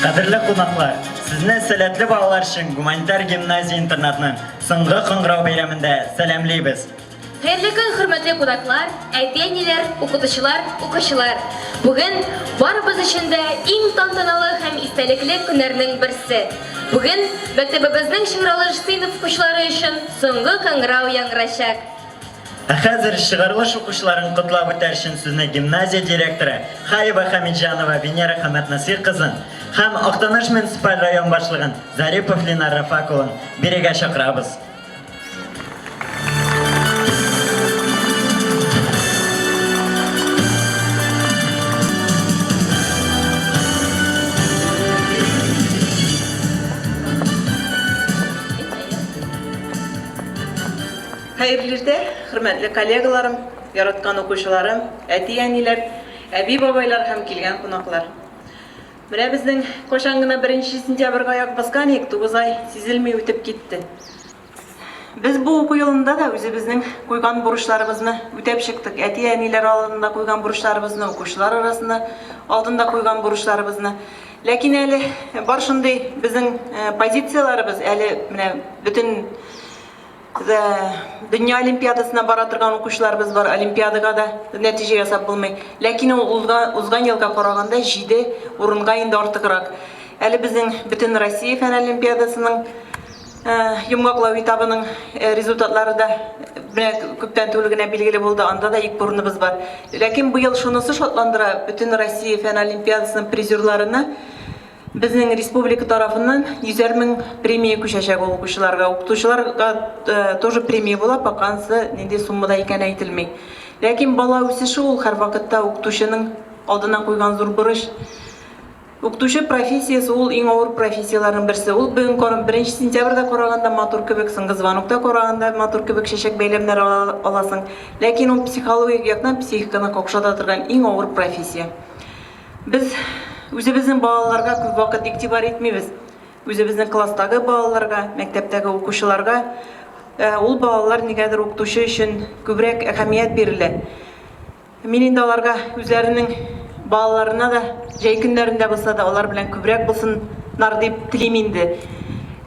Кадерле кунаклар, сезне сәләтле балалар өчен гуманитар гимназия интернатының соңгы кыңгырау бәйрәмендә сәламлыйбыз. Хәерле көн, хөрмәтле кунаклар, әти-әниләр, укытучылар, укучылар. Бүген барыбыз өчен дә иң тантаналы һәм истәлекле көннәрнең берсе. Бүген мәктәбебезнең чыгарылыш сыйныф укучылары өчен соңгы кыңгырау яңгырашак. Ә хәзер чыгарылыш укучыларын котлап үтәр өчен сезне гимназия директоры Хаева Хамиджанова Венера Хаматнасир кызын һәм Актаныш муниципаль район башлыгын Зарипов Линар Рафак улын бирегә чакырабыз. Хәерле, хөрмәтле коллегаларым, яраткан укучыларым, әти-әниләр, әби-бабайлар һәм килгән кунаклар. Менә безнең кашан гына 1 сентябрьгә аяк баскан идек, 9 ай сизелми үтеп китте. Без бу уку елында да үзебезнең куйган бурычларыбызны үтәп чыктык. Әти-әниләр алдында куйган бурычларыбызны, укучылар арасында алдында куйган бурычларыбызны. Ләкин әле бар шундый безнең позицияларыбыз, әле менә бөтен Dünya Олимпиадасына бара торган укучыларыбыз бар, Олимпиадага да нәтиҗә ясап булмый. Ләкин ул узган елга караганда 7 урынга инде артыграк. Әле безнең бөтен Россия фән олимпиадасының йомгаклау этабының результатлары да күптән түгел генә билгеле булды. Анда да 2 урыныбыз бар. Ләкин бу ел шунысы шатландыра, бөтен Россия фән олимпиадасының призерларына Безнең республика тарафыннан 100 мең премия күчәчәк укучыларга. Укытучыларга тоже премия була, пакансы нинди суммада икән әйтелми. Ләкин бала үсеше ул һәр вакытта укытучының алдына куйган зур бурыч. Укытучы профессиясы ул иң авыр профессияларның берсе. Ул бүген 1 сентябрьдә караганда матур кебек, соңгы звонокта караганда матур кебек чәчәк бәйләмнәр аласың. Ләкин ул психологик яктан психиканы какшата торган иң авыр профессия. Без Үзебезнең балаларга күп вакыт игътибар итмибез. Үзебезнең класстагы балаларга, мәктәптәге укучыларга ул балалар нигәдер укытучы өчен күбрәк әһәмият бирелә. Мин инде аларга үзләренең балаларына да җәй көннәрендә булса да алар белән күбрәк булсыннар дип телим инде.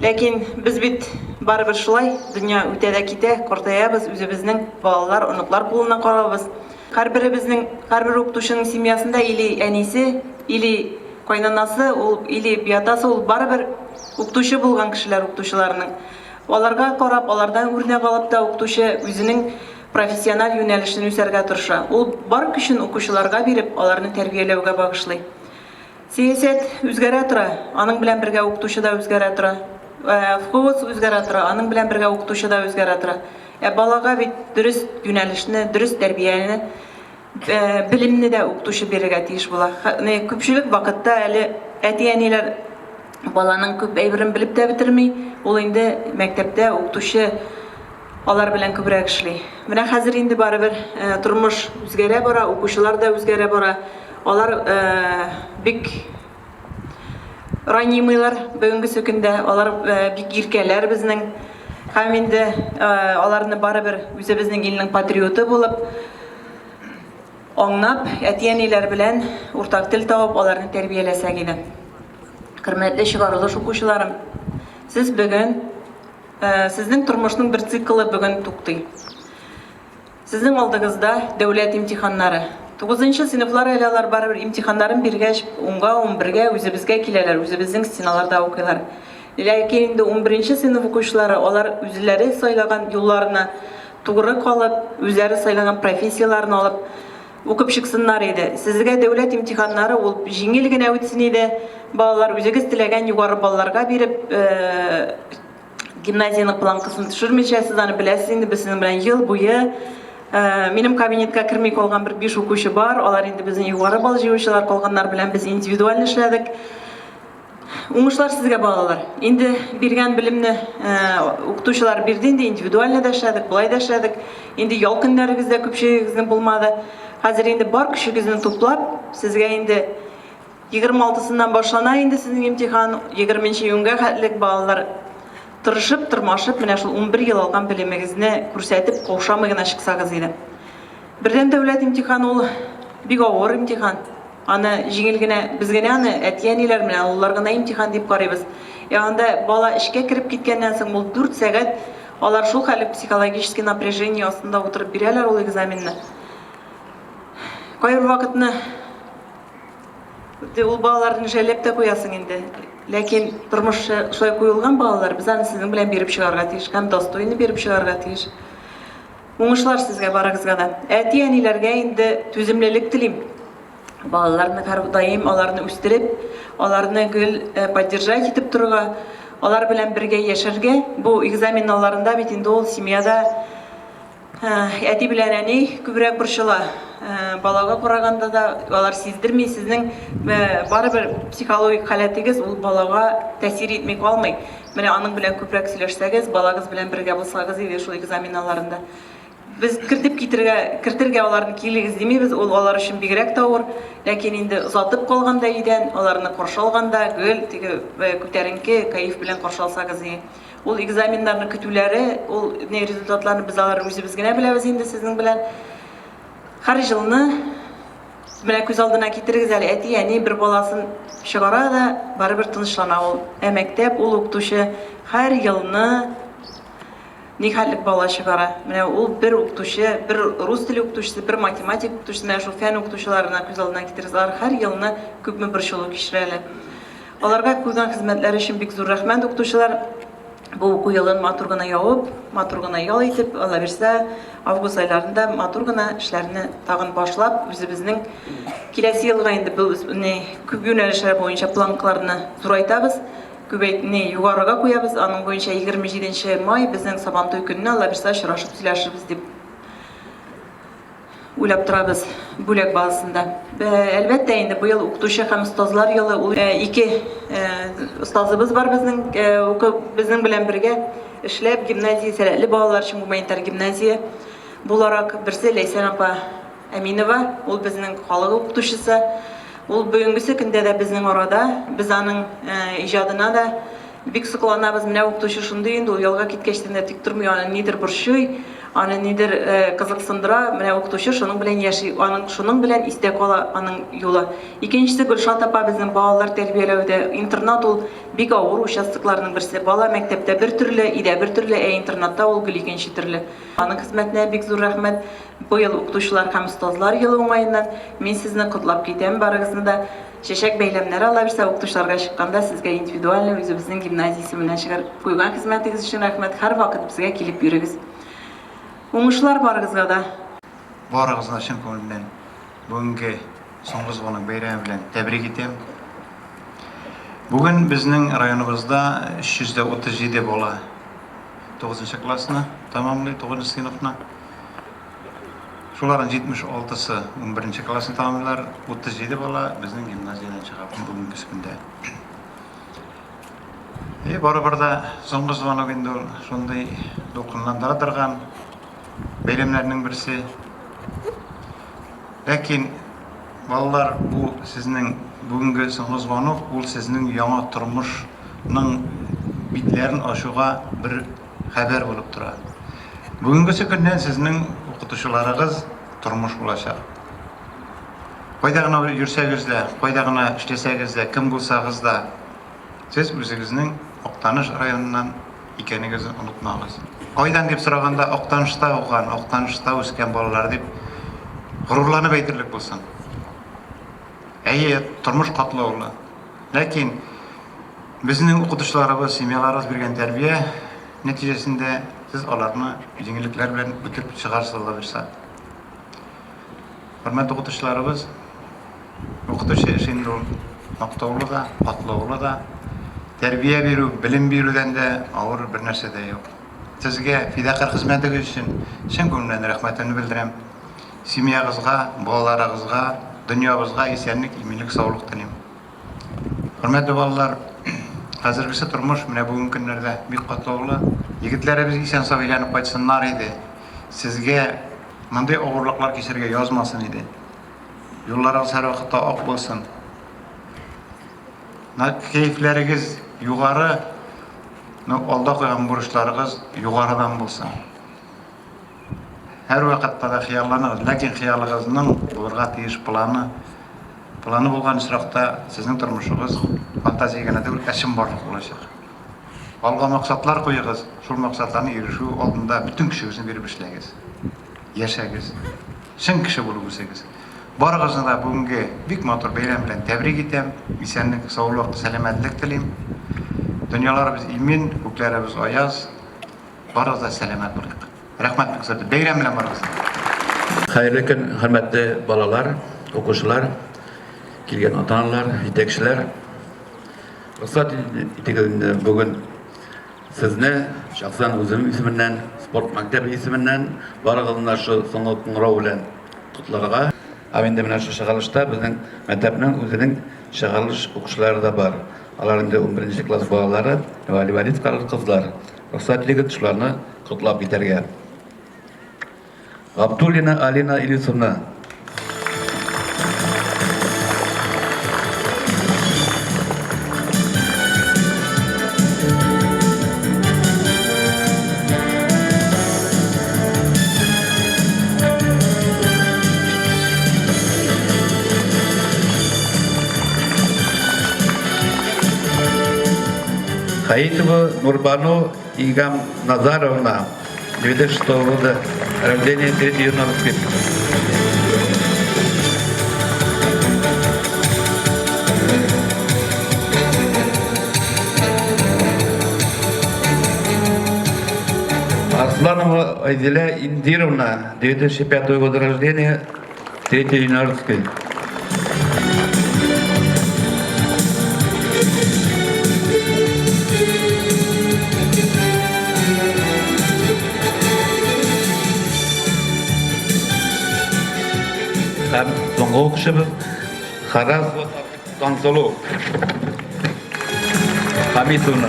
Ләкин без бит барыбер шулай, дөнья үтә дә китә, картаябыз, үзебезнең балалар, оныклар кулына карабыз. Һәрбер укытучының семьясында или әнисе, или кайнанасы, или биятасы ул барыбер укытучы булган кешеләр, укытучыларның. Аларга карап, алардан үрнәк алып та укытучы үзенең профессиональ юнәлешен үсәргә тырыша. Ул бар көчен укучыларга биреп, аларны тәрбияләүгә багышлый. Сәясәт үзгәрә тора, аның белән бергә укытучы да үзгәрә тора. ФКОС үзгәрә тора, аның белән бергә укытучы да үзгәрә тора. Балага бит дөрес юнәлешне, дөрес тәрбияне, билимне дә укытучы бирергә тиеш була. Күпчелек вакытта әле әти-әниләр баланың күп әйберен белеп тә бетерми, ул инде мәктәптә укытучы алар белән күбрәк эшли. Менә хәзер инде барыбер тормыш үзгәрә бара, укучылар да үзгәрә бара. Алар бик ранимыйлар бүгенге көндә, алар бик иркәләр безнең. Һәм инде аларны барыбер үзебезнең илнең патриоты булып аңлап, әти-әниләр белән уртак тел табып, аларны тәрбияләсәк иде. Хөрмәтле чыгарылыш укучыларым, сез бүген сезнең тормышның бер циклы бүген туктый. Сезнең алдыгызда дәүләт имтиханнары. 9нчы сыйныфлар әле барыбер имтиханнарын биргәч, 10-га, 11-гә үзебезгә киләләр, үзебезнең стеналарда укыйлар. Ләкин инде 11нчы сыйныф укучылары алар үзләре сайлаган юлларына тугры калып, үзләре сайлаган профессияларын алып укып чыксыннар иде. Сезгә дәүләт имтиханнары ул җиңел генә үтсен иде. Балалар үзегез теләгән югары балларга биреп, гимназияның планкасын төшермичә, сез аны беләсез инде, безнең белән ел буе минем кабинетка керми калган бер 5 укучы бар. Алар инде безнең югары балл җыючылар калганнар белән без индивидуаль эшләдек. Уңышлар сезгә балалар. Инде биргән билимне укытучылар бирде, инде индивидуаль да эшләдек, булай да эшләдек. Инде ял көннәрегездә күпчелегезнең булмады. Хәзер инде бар көчегезне туплап, сезгә инде 26-сыннан башлана инде сезнең имтихан. 20-нче июньгә хәтлек балалар тырышып, тырмашып, менә шул 11 ел алган белемегезне күрсәтеп, каушамый гына чыксагыз иде. Бердән дәүләт имтихан ул бик авыр имтихан. Аны җиңел генә, без генә аны әтиәниләр менән уллар гына имтихан дип карыйбыз. Ягында бала эшкә кирип киткәннән соң ул 4 сәгать алар шул хәлле психологический напряжение астында утырып бирәләр ул экзаменны. Кайбер вакытны ул балаларны жәлләп тә куясың инде. Ләкин тормыш шулай куелган балалар, без аны сезнең белән биреп чыгарга тиеш, һәм достойны биреп чыгарга тиеш. Уңышлар сезгә барыгызга да. Әти-әниләргә инде түземлелек телим. Балаларны һәр даим аларны үстереп, аларны гел поддержать итеп торырга, алар белән бергә яшәргә. Бу экзаменнарында бит инде ул семьяда әти белән әни күбрәк борчыла. Балага караганда да алар сиздерми, сезнең барыбер психологик халәтегез ул балага тәэсир итми калмый. Менә аның белән күбрәк сөйләшсәгез, балагыз белән бергә булсагыз иде шул экзаменнарында. Biz кертергә аларны килегез димибез, ул алар өчен бигрәк тә авыр. Ләкин инде озатып калганда идән, аларны каршы алганда гел теге күтәренке кайф белән каршы алсагыз иде. Ул экзаменнарны көтүләре, ул не результатларны без алар үзебез генә беләбез инде сезнең белән. Һәр елны менә күз алдына китерегез әле, әти, әни бер баласын чыгара да барыбер тынычлана ул. Мәктәп ул укытучы һәр елны нихәтлек бала чыгара. Менә ул бер укытучы, бер рус теле укытучысы, бер математик укытучысы, менә шул фән укытучыларына күз алдына китерегез. Алар һәр елны күпме борчылу кичерәләр. Аларга куйган хезмәтләре өчен бик зур рәхмәт укытучылар. Бу уку елын матур гына явып, матур гына ял итеп, Алла бирсә, август айларында матур гына эшләрне тагын башлап, үзебезнең киләсе елга инде бу күп юнәлешләр буенча планкаларны зурайтабыз. Күбәйтне югарыга куябыз. Аның буенча 27 май безнең Сабантуй көнне Алла бирсә очрашып сөйләшербез дип уйлап торабыз бүләк базасында. Әлбәттә инде бу ел укытучы һәм остазлар елы. Ул ике остазыбыз бар безнең белән бергә эшләп гимназия сәләтле балалар өчен гуманитар гимназия буларак. Берсе Ләйсән апа Әминова, ул безнең халык укытучысы. Ул бүгенгесе көндә дә безнең арада, без аның иҗадына да бик сокланабыз. Менә укытучы шундый инде, ул ялга киткәчтән дә тик тормый, аны нидер борчый, аны нидер кызыксындыра. Менә укытучы шуның белән яши, аның шуның белән истә кала аның юлы. Икенчесе Гөлшат апа безнең балалар тәрбияләүдә. Интернат ул бик авыр участокларның берсе. Бала мәктәптә бер төрле, өйдә бер төрле, интернатта ул гел икенче төрле. Аның хезмәтенә бик зур рәхмәт. Бу ел укытучылар һәм остазлар елы уңаеннан мин сезне котлап китәм, барыгызны да. Чәчәк бәйләмнәре Алла бирсә укытучыларга чыкканда сезгә индивидуаль үзебезнең гимназиясе менән чыгар. Куйган хезмәтегез өчен рәхмәт. Һәр вакыт безгә килеп йөрегез. Уңышлар барыгызга да. Барыгызны чын күңелдән бүгенге соңгы звонок бәйрәме белән тәбрик итәм. Бүген безнең районыбызда 337 бала 9-нчы классны тәмамлый, 9-нчы сыйныфны. Шуларның 76-сы 11-нче классны тәмамлыйлар, 37 бала безнең гимназиядан чыга бүгенге көндә. Барыбер да соңгы звонок инде шундый дулкынландыра торган бәйрәмнәрнең берсе. Ләкин балалар, бу сезнең бүгенге соңгы звонок, ул сезнең яңа тормышның битләрен ачуга бер хәбәр булып тора. Бүгенге көндән сезнең укытучыларыгыз тормыш булачак. Кайда гына йөрсәгез дә, кайда гына эшләсәгез дә, кем булсагыз да, сез үзегезнең Актаныш районыннан икәнегезне онытмагыз. Кайдан дип сораганда, Актанышта укыган, Актанышта үскән балалар дип горурланып әйтерлек булсын. Тормыш катлаулы. Ләкин безнең укытучыларыбыз, семьяларыбыз биргән тәрбия нәтиҗәсендә сез аларны җиңеллекләр белән үтеп чыгарсызлар бирсә. Хөрмәтле укытучыларыбыз, укытучы эшендә мактаулы да, катлаулы да, тәрбия бирү, белем бирүдән дә авыр бер нәрсә дә юк. Сезгә фидакар хезмәтегез өчен чын күңелдән рәхмәтемне белдерәм. Семьягызга, балаларыгызга, дөньябызга исәнлек, иминлек, саулык телим. Хөрмәтле балалар, хәзергесе тормыш менә бүгенге көннәрдә бик катлаулы. Егетләребез исән сафиланып кайтсыннар иде. Сезгә мондый авырлыклар кичергә язмасын иде. Юлларыгыз һәр вакытта ак булсын. Keyifleriniz yukarı, alda koyan buruşlarınız yukarıdan bulsun. Her vakitte de hiyallanırız, lakin hiyalınızın bulurga tiyiş planı bulgan ısraqta sizin turmuşunuz fantaziyagana değil, eşim barlık olacak. Alga maksatlar koyuyoruz, şul maksatlarını erişu aldığında bütün kişisini verip işleyiz. Yaşayız. Şın kişi bulup üseyiz. Barıgızını da bugünkü büyük motor beyran bilen tebrik etem. İsenlik, sağlık, selametlik dileyim. Dünyalarımız imin, hukuklarımız ayaz. Barıgız da selamet bulayık. Rahmet büksürdü. Beyran bilen barıgız. Hayırlı gün, hürmetli balalar, okuşular, kelgen ata-analar, yetekçiler. Ruxsat etingizde bugün sizni şahsan özüm isminden, sport maktebi isminden barıgızlar şu soňky qıňraw bilen kutlarga. Amende mena şu şagalışta bizning maktabning özüniň şagalış okuşlary da bar. Alaryň da 11-nji klass balalary we Livanit kızlar. Ruxsat etingizde şularny kutlap giterge. Abdulina Alina Ilyusovna. Хаитова Нурбану Игам Назаровна, 2006 года рождения, 3 июня воспитана. Асланова Айзеля Индировна, 2005 года рождения, 3 июня воспитана. Soňky okuşymy Haraz Tansolu Hamidovna.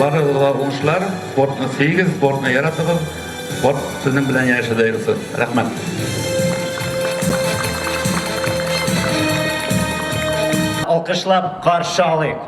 Barıgılar oňuşlar, sportny segiz, sportny yaratygyz, sport siziň bilen ýaşadyýyz. Rahmat. Alkışlap karşı alayık.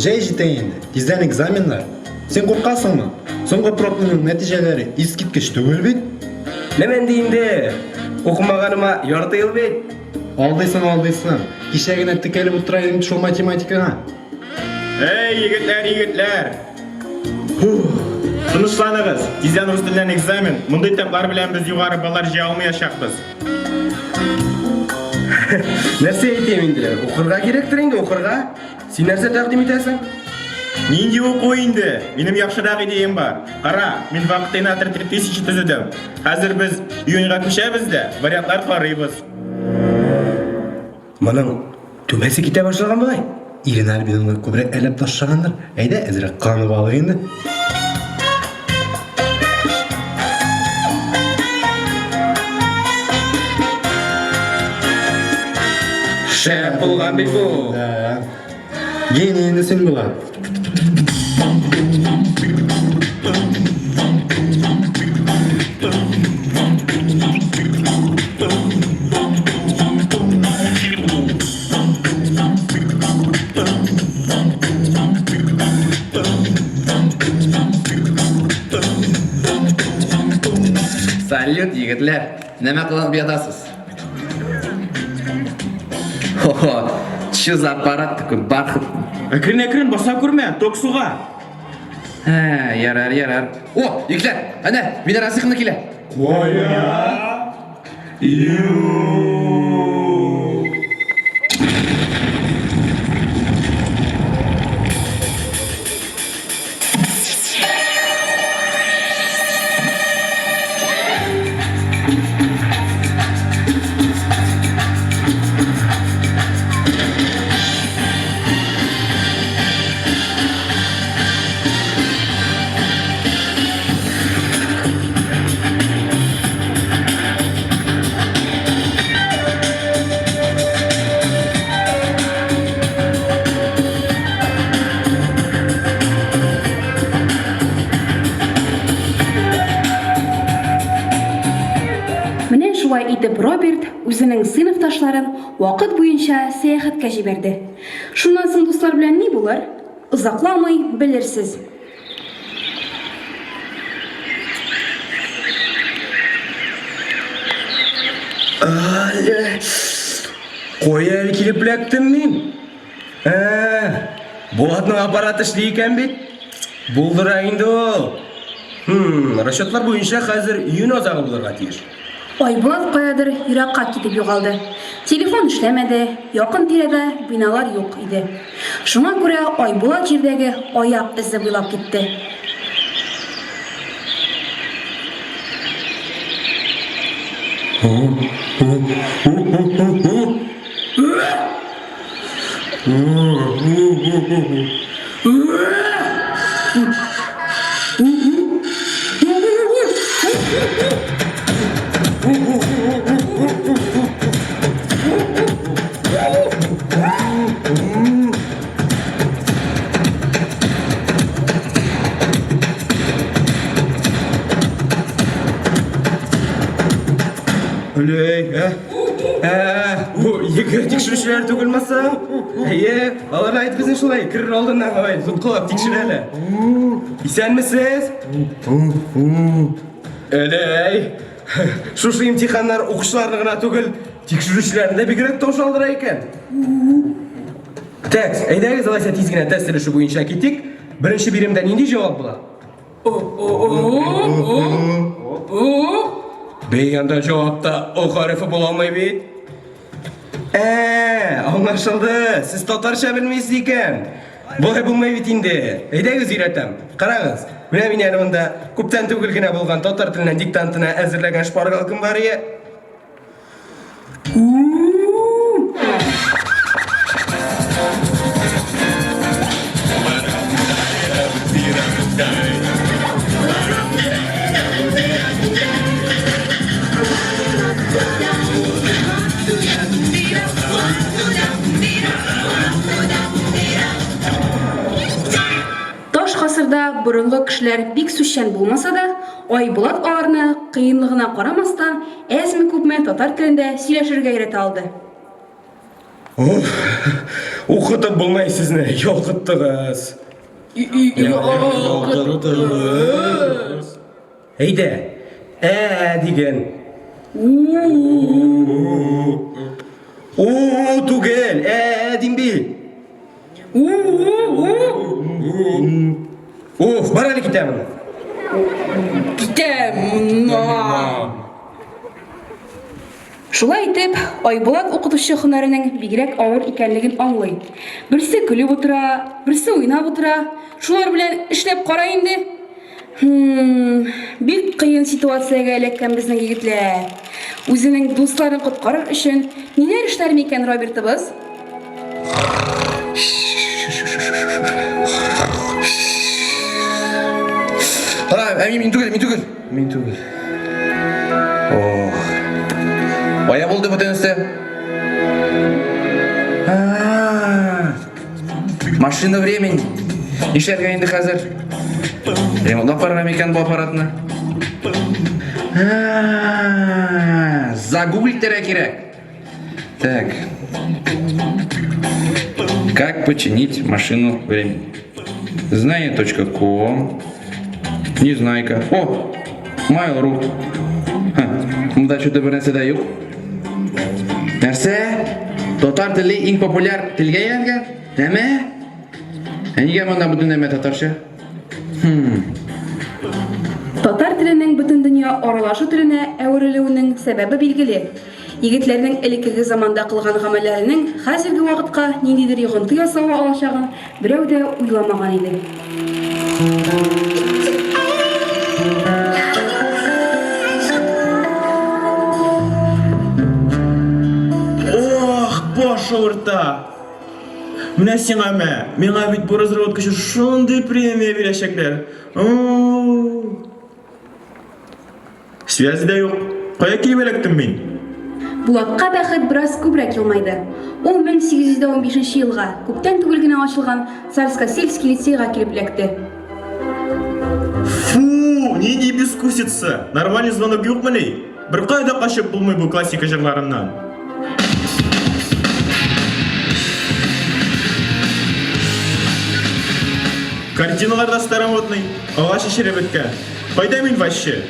жай жетейінді. Тизден экзаменлар. Сен қорқасыңмы? Соңғы пробның нәтижелері искиткіш түгел бит? Немен дейінді? Оқымағаныма ярты ел бет. Алдайсың. Кешегіне тікеліп отырайын шол математикаға. Ей, егітлер! Тынышланыңыз, тизден рус тілінен экзамен. Мұндай таплар білен біз юғары балар жия алмаяшақпыз. Нәрсе етемінді? Оқырға керектір енді, оқырға? Сен нәрсе тақдим етесің? Ненде оқу енді? Менің яқшырақ идеям бар. Қара, мен вақыттайын атыр 3000 түзідім. Қазір біз үйінға көшеміз де, вариантлар қарайбыз. Мұның төмесі кете башылған бұлай? Ирин Альбинға көбірек әліп ташшағандар. Әйді, әзірек қаны балық енді. Шәп болған бет бұл. Енді сен болады. Салют, егітлер. Неме қылып бедасыз? Хо-хо, şu за аппарат такой бархат. Әкірін, баса көрме, ток суға. Ярар. О, егітлер, әне, менер асықымды келе. Шулай итеп Роберт үзенең сыйныфташларын вакыт буенча сәяхәткә җибәрде. Шуннан соң дуслар белән ни булыр? Озакламый белерсез. Қой әлі келіп біләктім мен. Болатның аппараты ішлей екен бет. Болдыра енді ол. Расчетлар бойынша қазір үйін озағы болырға тиеш. Айбулат каядыр еракка китеп югалды. Телефон эшләмәде, якын тирәдә биналар юк иде. Шуңа күрә Айбулат җирдәге аяк эзе буйлап китте. Егер текшірушілер түгілмаса, алар айт бізін шылай, кірір алдынан ғавай, зұтқылап текшір әлі. Исәнмісіз? Шушы имтиханнар оқушыларына түгіл, текшірушілерінде бігірек таушалдыра екен. Тәкс, әйдәгіз алайса тезгіне тәстіліші бойынша кеттік, бірінші беремден енді жауап бұла? Бейганда жауапта оқ арифі боламай бейт. Аңлашылды, сіз татарша білмейсіз екен. Бұлай болмай бет енді. Әйдәгіз үйретім. Қараңыз, міне мен әнімінде көптен төгілгіне болған татар тілінен диктантына әзірлеген шпаргалкым бар е. Бұрынғы кішілер бик сүшчән булмаса да, Айбулат аларны кыйынлыгына карамастан, әзме күпме татар телендә сөйләшергә өйрәтә алды. Укытып булмай сезне, ялкыттыгыз. Әйдә, диген. Түгел, дим бит. Бар әле китәмен. Шулай итеп, Айбулат укытучы һөнәренең бигрәк авыр икәнлеген аңлый. Берсе көлеп утыра, берсе уйнап утыра. Шулар белән эшләп кара инде. Бик кыен ситуациягә эләккән безнең егетләр. Үзенең дусларын коткарыр өчен ниләр эшләр микән Робертыбыз? Мин түгел. Кая булды бүтәнсе? Машина времени. Нишләргә инде хәзер? Ремонтлап барырга микән бу аппаратны? Загуглить кирәк. Так. Как починить машину времени? Знание.com. Незнайка. О, Mail.ru. Мында что-то бер нәрсә дә юк. Нәрсә? Татар теле иң популяр телгә әйләнгән? Нәмә? Нигә монда бөтен нәмә татарча? Татар теленең бөтен дөнья аралашу теленә әверелүенең сәбәбе билгеле. Егетләрнең элеккеге заманда кылган гамәлләренең хәзерге вакытка ниндидер йогынты ясауга алачагын берәү дә уйламаган иде. Баш авырта. Менә сиңа миңа бит бу разработка өчен шундый премия бирәчәкләр. Связь да юк. Кая килеп эләктем мин? Булатка бәхет бераз күбрәк елмайды. Ул 1815 елга күптән түгел генә ачылган Царско-сельский лицейга килеп эләкте. Фу, нинди бескусица. Нормальный звонок юкмыни? Бер кайда качып булмый бу классика җырларыннан. Картиналар да старомодный, ағаш ішері біткен. Қайда мен вообще?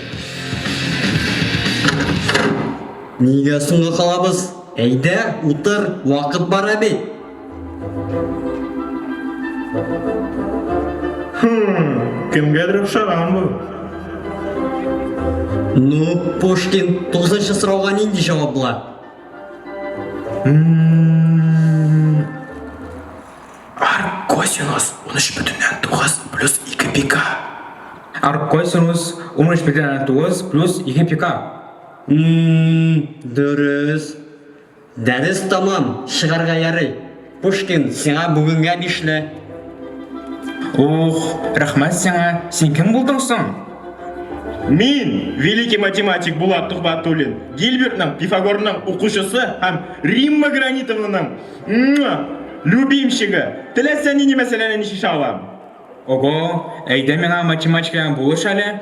Неге соңғы қалабыз? Әйдә, утыр, вақыт бара бит. Кімгәдір ұқшаған бұл? Ну, Пушкин 9-шы сұрауға нинди жауап була? Аркосинус 13,9 плюс 2 пика. Аркосинус 13,9 плюс 2 пика. Дөрес. Дәрес тамам, шығарға ярый. Пушкин, сиңа бүгінге нишле? Рахмат сиңа. Сен кім булдың соң? Мин, великий математик Булат Тухбатуллин, Гильбертның, Пифагорның оқушысы һәм Римма Гранитовнаның любимчигі. Теләсә нинди мәсьәләне шиша алам. Ого, әйдә миңа математикадан булыш әле.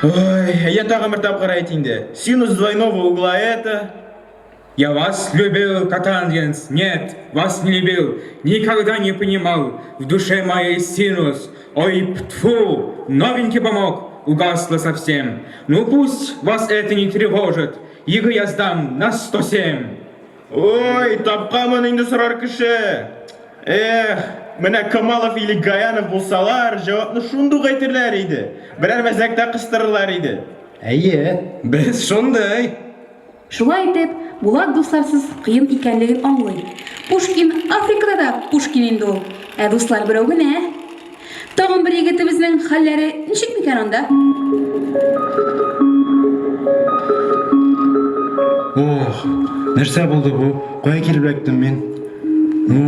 Ой, я тагы бер тапкыр әйт инде. Синус двойного угла это... Я вас любил, катанец. Нет, вас не любил. Никогда не понимал. В душе моей синус. Ой, тьфу, новенький помог. Угасло совсем. Ну пусть вас это не тревожит. Его я сдам на 107. Ой, тапканмын инде сорар кеше. Менә Камалов или Гаянов булсалар, җавапны шундук әйтерләр иде. Берәр мәзәктә кыстырырлар иде. Әйе, без шундай. Шулай итеп, Булат дусларсыз кыен икәнлеген аңлый. Пушкин Африкада да Пушкин инде ул. Дуслар берәү генә. Тагын бер егетебезнең хәлләре ничек микән анда? Нәрсә булды бу? Кая килеп эләктем мин? Ну,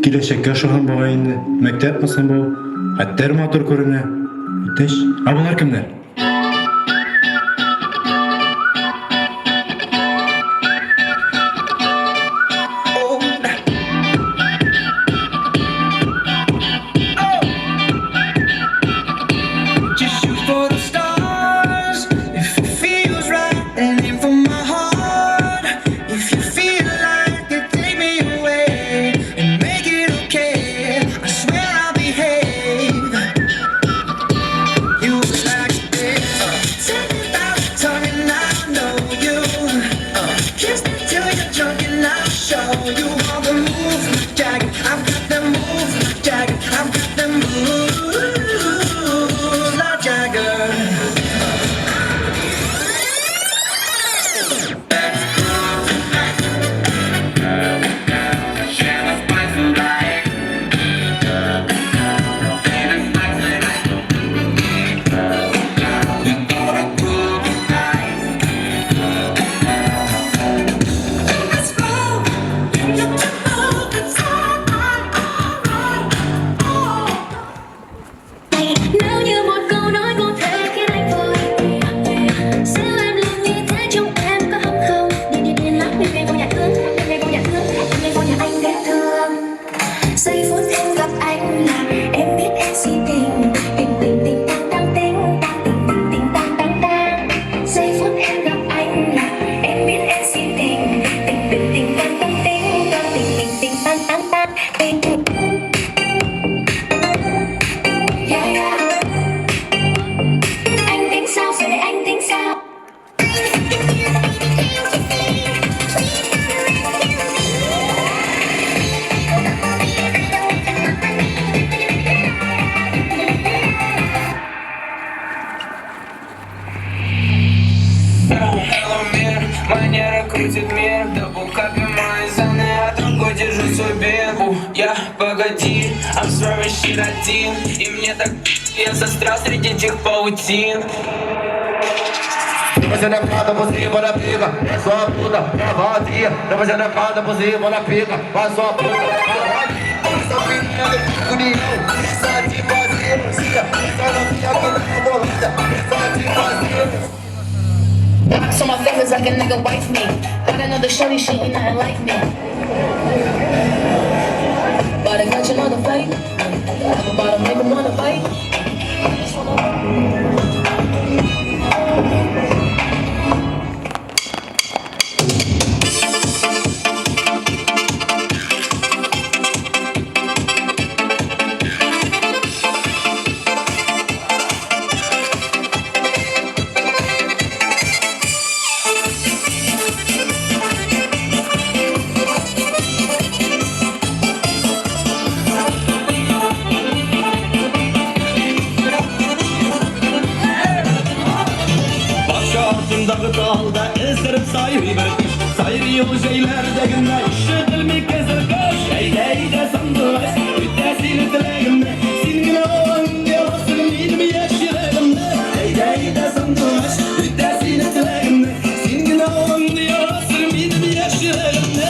киләчәккә ошаган бугай инде. Мәктәп мисен бу? Хәттәр матур күренә. Итеш, булар кемнәр? Манера крутит мир, дабл капи мои зоны, а другой держу свой бин. Я, погоди, I'm swerving shit один, и мне так я застрял среди этих паутин. Você não pode possível na pica, é só puta, é vadia. Você não pode possível na pica, é só puta, é vadia. Só menina de união, só de vazia, só não fica aqui na bolada, só de vazia. Rocks on my fingers like a nigga wife me. Got another shorty, she ain't nothing like me. But I got you another fight. I'm about to make him wanna fight. Dağ dalda ezdirip sayıvermiş Sayır yolu şeylerde günler Şıkılmik ezirmiş Eyde sandıves Üttesini dileğimde Sinine olan yavasını bilmi yaşayırımda Eyde sandıves Üttesini dileğimde Sinine olan yavasını bilmi yaşayırımda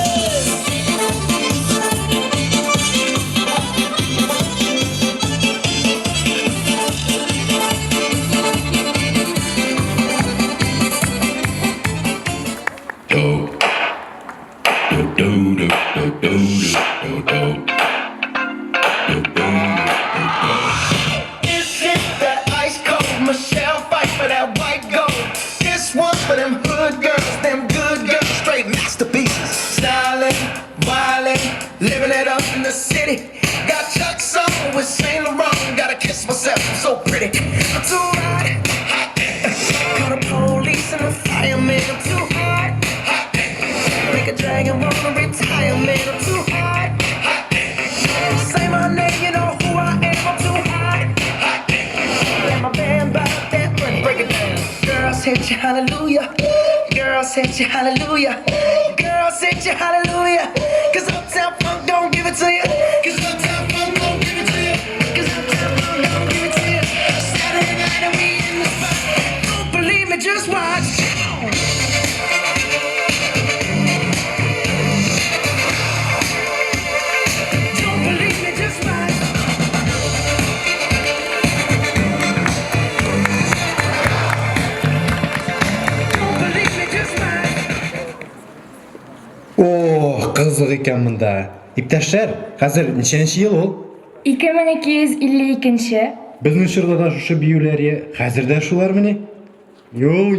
This is that ice cold Michelle fight for that white gold. This one for them hood girls, them good girls, straight masterpieces. Styling, wildin', living it up in the city. Got Chuck's on with Saint Laurent. Gotta kiss myself, I'm so pretty. I'm too hot. Call the police and the fireman. I'm too hot. Make a dragon wanna retire, man. I'm too hot. Say my name, you know who I am. I'm too hot. Let my band bout that money, break it down. Girls hit you, hallelujah. Girls hit you, hallelujah. Girls hit you, hallelujah. Cause Uptown Funk don't give it to you. Cause Uptown Funk don't give it to you. Cause Uptown Funk don't give it to you. Saturday night and we in the spot. Don't believe me, just watch. Don't believe me, just watch. Don't believe me, just watch. О, кызык экен мында. Иптәшләр, хәзер ничәнче ел ул? 2252. Безнең чорда шушы биюләре хәзердә шулармыни? Йоу,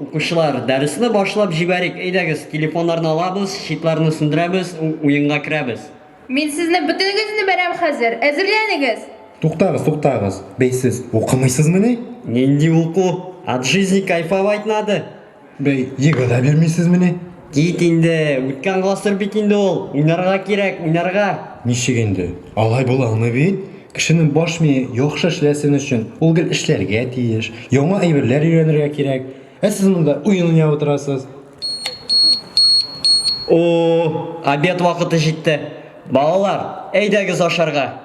укучылар, дәресне башлап җибәрик. Әйдәгез, телефоннарны алабыз, шитларны сүндерәбез, уенга керәбез. Мин сезне бөтенегезне бәрәм хәзер. Әзерләнегез. Туктагыз. Бәй сез укымыйсызмыни? Нинди уку? От жизни кайфовать надо. Бәй, егыда бермисезмени? Кит инде, үткән гасыр бит инде ул. Уйнарга кирәк, уйнарга. Ничек инде? Алай була алмый бит. Кешенең баш мие яхшы эшләсен өчен ул гел эшләргә тиеш, яңа әйберләр өйрәнергә кирәк. Ә сез монда уен уйнап утырасыз. О, обед вакыты җитте. Балалар, әйдәгез ашарга.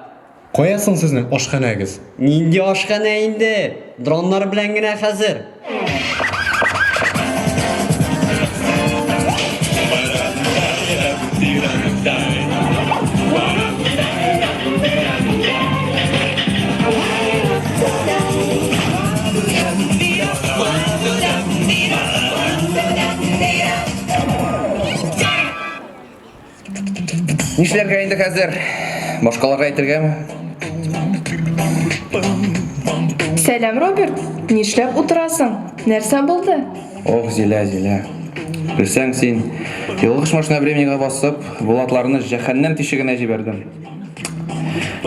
Каясың сезнең ашханагыз? Нинди ашхана инде? Дроннар белән генә хәзер. Нишләргә инде хәзер? Башкаларга әйтергәме? Сәлам, Роберт. Нишләп утырасың? Нәрсә булды? Ох, Зилә. Белсәң син, елгыш машина временга басып, булатларны җәһәннәм тишегенә җибәрдем.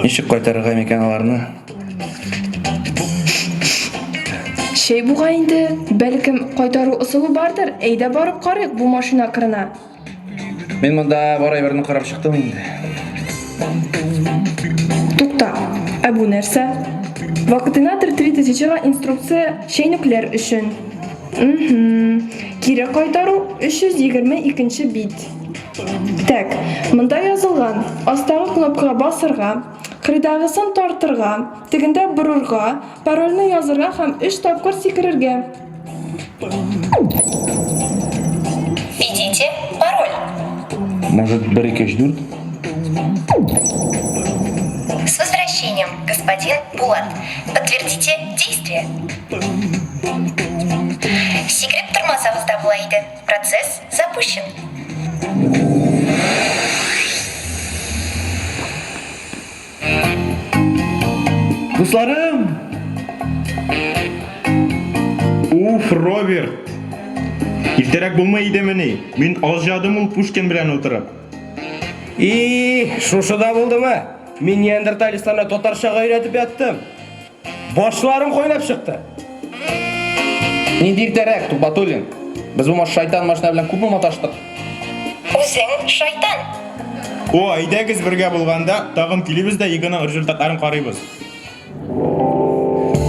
Ничек кайтарырга микән аларны? Шей буга инде, бәлкем кайтару усулы бардыр. Әйдә барып карыйк бу машина кырына. Мин монда барай берне карап чыктым инде. Тукта, ә бу нәрсә? Вакытына 3000 га инструкция чәйнекләр өчен. Кире кайтару 322 бит. Так, монда язылган. Астагы кнопкага басырга, кырдагысын тартырга, тегендә борырга, парольны язырга һәм 3 тапкыр сикерергә. Введите пароль. Может, 1, 2, 3, 4? С возвращением, господин Булат. Подтвердите действие. Секрет тормозавызда булайды. Процесс запущен. Дусларым! Уф, Роберт! Иртерәк булмай идемени. Мин алжадым ул Пушкин белән утырып. Шушыда булдымы? Мин неандерталистарны татарчага өйрәтеп яттым. Башларым кайнап чыкты. Нинди иртәрәк, Тубатуллин? Без бу шайтан машина белән күпме маташтык? Үзең шайтан. О, әйдәгез бергә булганда, тагын килебез дә игының результатларын карыйбыз.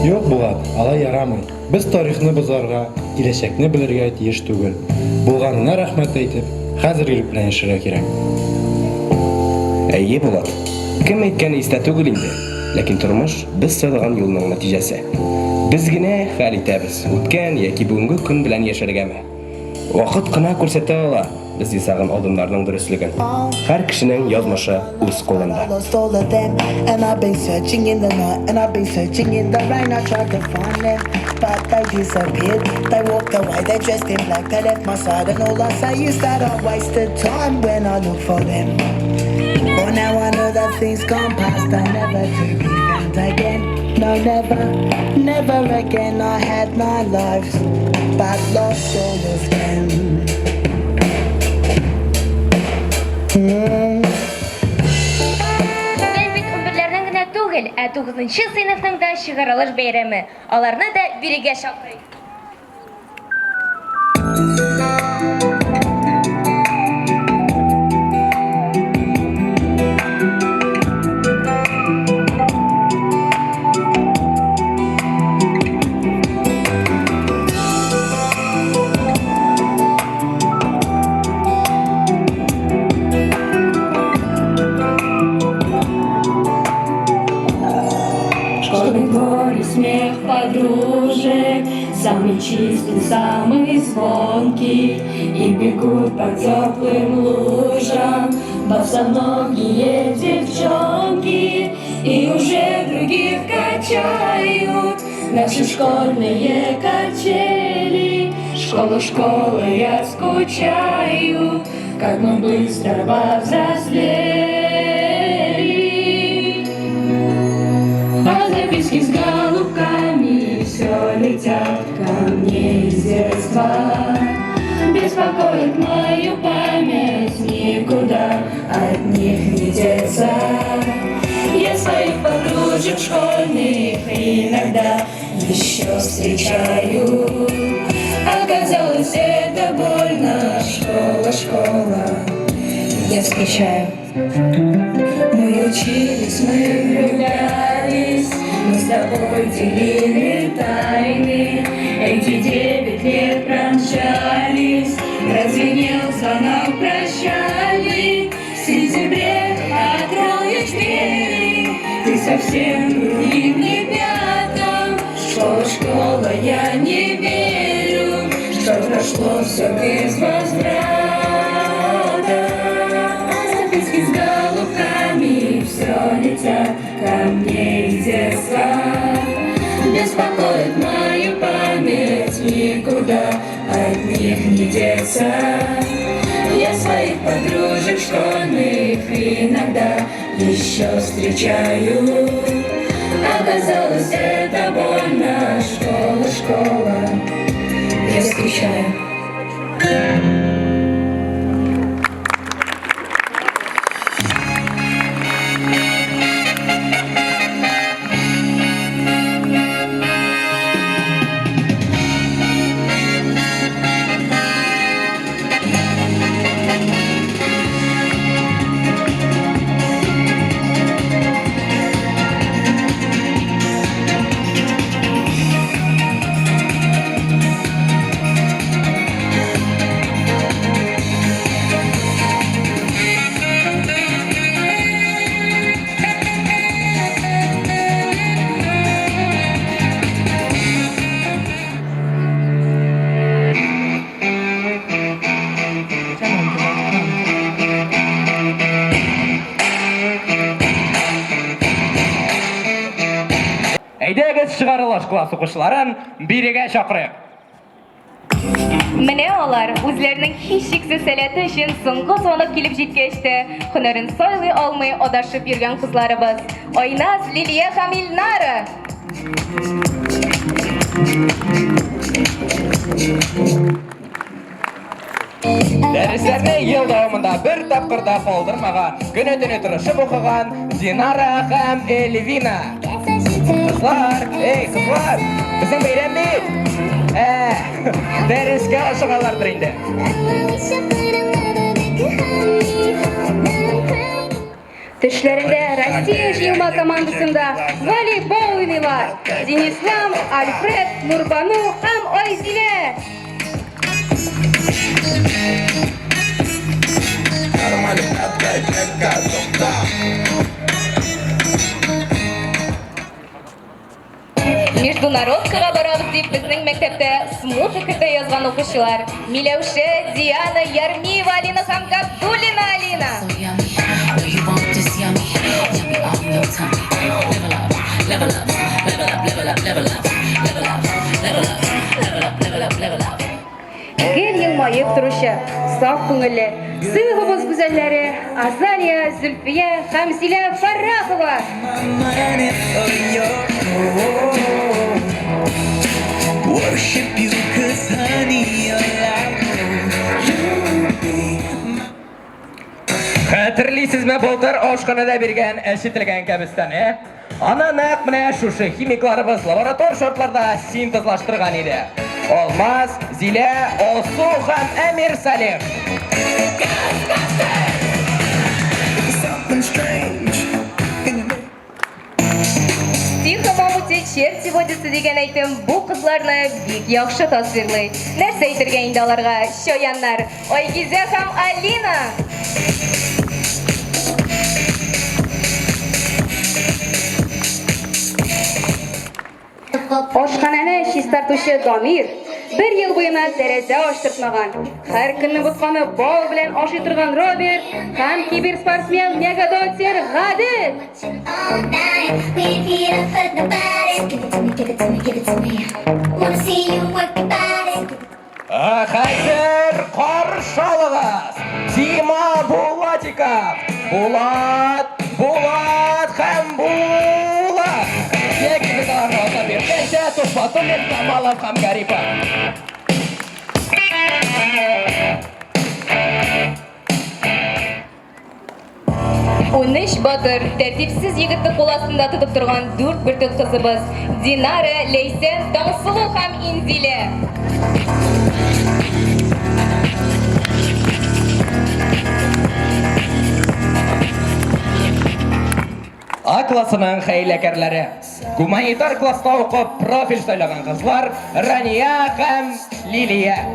Юк, Булат, алай ярамый. Без тарихны бозарга, киләчәкне белергә тиеш түгел. Булганына рәхмәт әйтеп, хәзерге белән яшәргә кирәк. Әйе, Булат. Кем әйткәне истә түгел инде. Ләкин тормыш без сайлаган юлның нәтиҗәсе. Без генә хәл итәбез, үткән яки бүгенге көн белән яшәргәме. Вакыт кына күрсәтә ала без ясаган адымнарның дөрестлеген. Һәр кешенең язмышы үз кулында. Lost all of them, and I've been searching in the night, and I've been searching in the rain. I tried to find them, but they disappeared. They walked away, they dressed in black, they left my side, and all I say is that I wasted time when I look for them. Oh, now I know that things gone past, are never to be found again. No, never, never again. I had my lives, but lost all of them. Бүген бит 11-ләрнең генә түгел, ә 9-нчы сыйныфның да чыгарылыш бәйрәме. Аларны да бирегә чакырыйк. Смех подружек, самый чистый, самый звонкий, и бегут по теплым лужам босоногие девчонки, и уже других качают наши школьные качели. Школа, школа, я скучаю, как мы быстро повзрослели. А записки с голубками все летят ко мне из детства. Беспокоит мою память, никуда от них не деться. Я своих подружек школьных иногда еще встречаю. Оказалось, это больно, школа, школа, я скучаю. Мы учились, мы влюблялись, мы с тобой делили тайны. Эти 9 лет промчались, прозвенел звонок прощальный. В сентябре откроешь двери, ты совсем другим ребятам. Школа, школа, я не верю, что прошло все без возврата. Записки с голубками все летят ко мне из детства. Беспокоит мою память, никуда от них не деться. Я своих подружек школьных иногда еще встречаю. Оказалось, это больно, школа, школа, я скучаю. баш класс укучыларын бирегә чакырыйк. Менә алар үзләренең һичшиксез сәләте өчен соңгы звонок килеп җиткәч тә һөнәрен сайлый алмый адашып йөргән кызларыбыз. Айназ, Лилия һәм Илнара. Дәресләрне ел дәвамында бер тапкыр да калдырмаган, көне-төне тырышып укыган Динара һәм Эльвина. Кызлар, кызлар, безнең бәйрәм бит. Дәрескә ашыгалардыр инде. Төшләрендә Россия җыелма командасында волейбол уйныйлар. Денислам, Альфред, Нурбану һәм Айзилә. Международкага барабыз дип безнең мәктәптә смута көтә язган укучылар. Миләүшә, Диана, Ярмиева Алина һәм Габдуллина Алина. Гел елмаеп торучы, саф күңелле, сыйгыбыз гүзәлләре Азалия, Зөлфия һәм Зилә Фаррахова. Worship you 'cause honey you're Хәтерлисезме былтыр ашханада биргән әшетелгән кәбестән, Аны нәкъ менә шушы химикларыбыз лаборатор шартларда синтезлаштырган иде. Алмаз, Зилә, Алсу һәм Әмир Салих. Тихо мамути черти водится дигән әйтем бу кызларны бик яхшы тасвирлый. Нәрсә әйтергә инде аларга, шояннар, Айгизә һәм Алина. Ашхананы чистартучы Дамир bir yıl буена тәрәзә аштыртмаган. Һәр көнне бутканы бал белән ашый торган Роберт һәм киберспортсмен Мегадотер Гадел. Хәзер каршылыгыз Дима Булатиков. Булат һәм Булат. Якимизларны атап бергәнчә Тушбатуллин, Камалов һәм Гарипов. Уныш Батыр, тәртипсез егетне кул астында тотып торган 4 бөртек кызыбыз Динара, Лейсен, Таңсылу һәм Инзилә. А классының хәйләкәрләре. Гуманитар класста укып профиль сайлаган кызлар Рания һәм Лилия.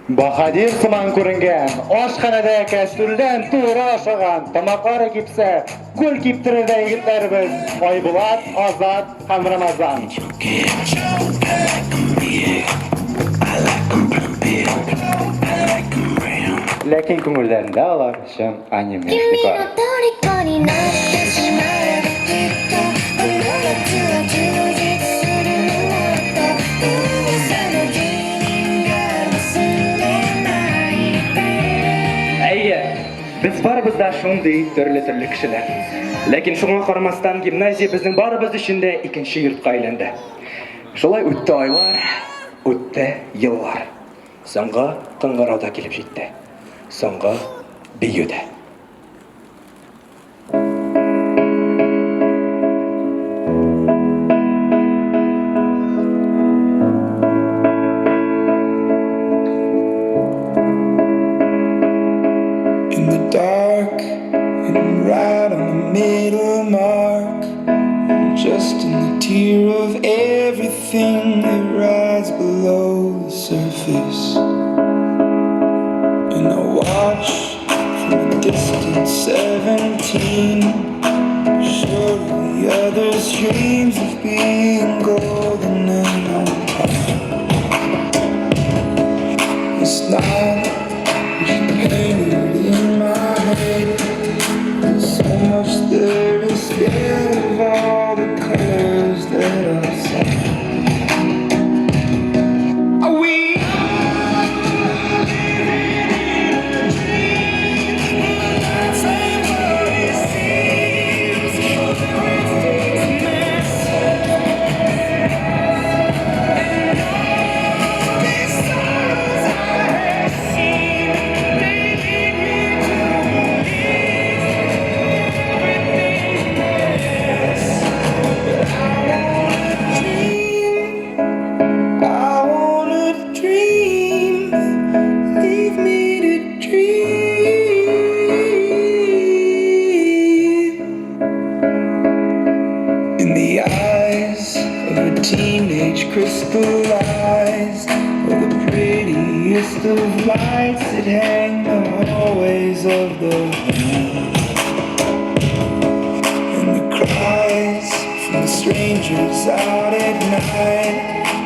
Баһадир сыман күренгән, ашханада кәстрүлдән тура ашаган, тамаклары кипсә, гүл киптерердә егетләребез Айбулат, Азат һәм Рамазан. Ләкин күңелләрендә алар өчен анимешник бар. Без барыбыз да шундый төрле кешеләр. Ләкин шуңа карамастан гимназия безнең барыбыз өчен дә икенче йортка әйләнде. Шулай үтте айлар, үтте еллар. Соңгы кыңгырауда килеп җитте. Соңгы биюдә. dark and right on the middle mark, just in the tear of everything that rides below the surface. And I watch from a distant 17, show the others dreams of being golden and on top. It's not just painted in my head. There's so much there instead of all the colors that I saw. Are we crystallized are the prettiest of lights that hang the hallways of the room. And the cries from the strangers out at night,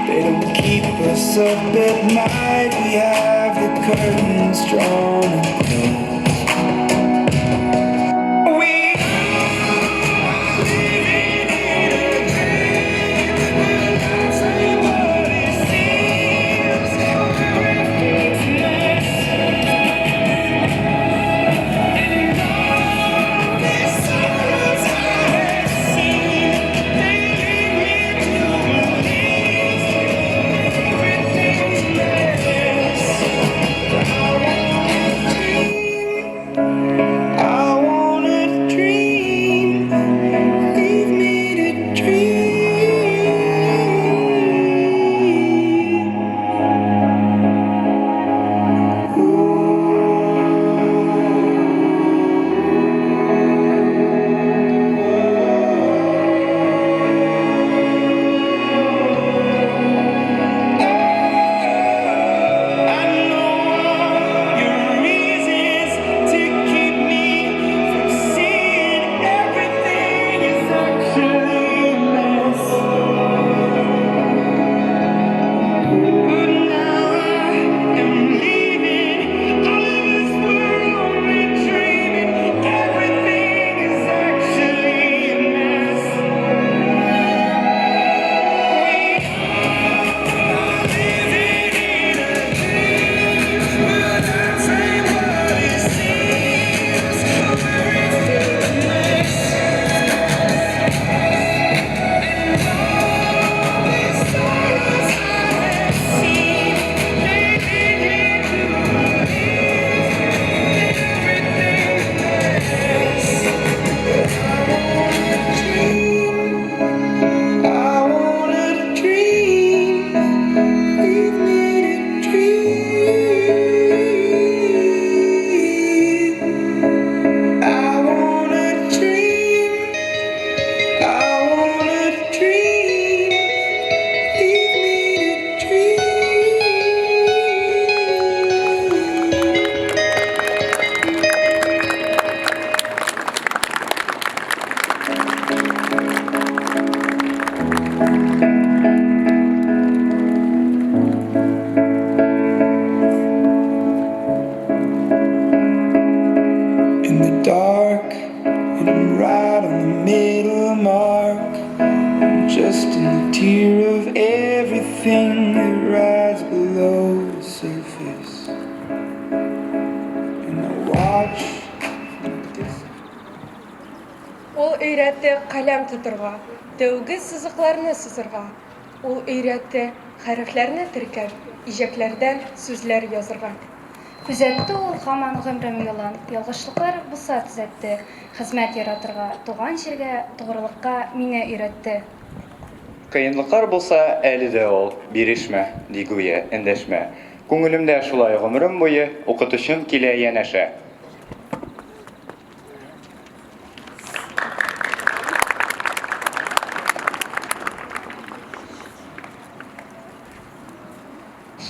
they don't keep us up at night. We have the curtains drawn and closed. Ул өйрәтте каләм тотырга, тәүге сызыкларны сызырга. Ул өйрәтте хәрефләрне теркәп, иҗәкләрдән сүзләр язырга. Күзәтте ул һаман гомрем ялан, ялгышлыклар булса төзәтте. Хезмәт яратырга, туган җиргә, тугрылыкка мине өйрәтте. Кыенлыклар булса, әле дә ул бирешмә, дигүя, эндәшмә. Күңелемдә шулай гомрем буе укытучым килә янәшә.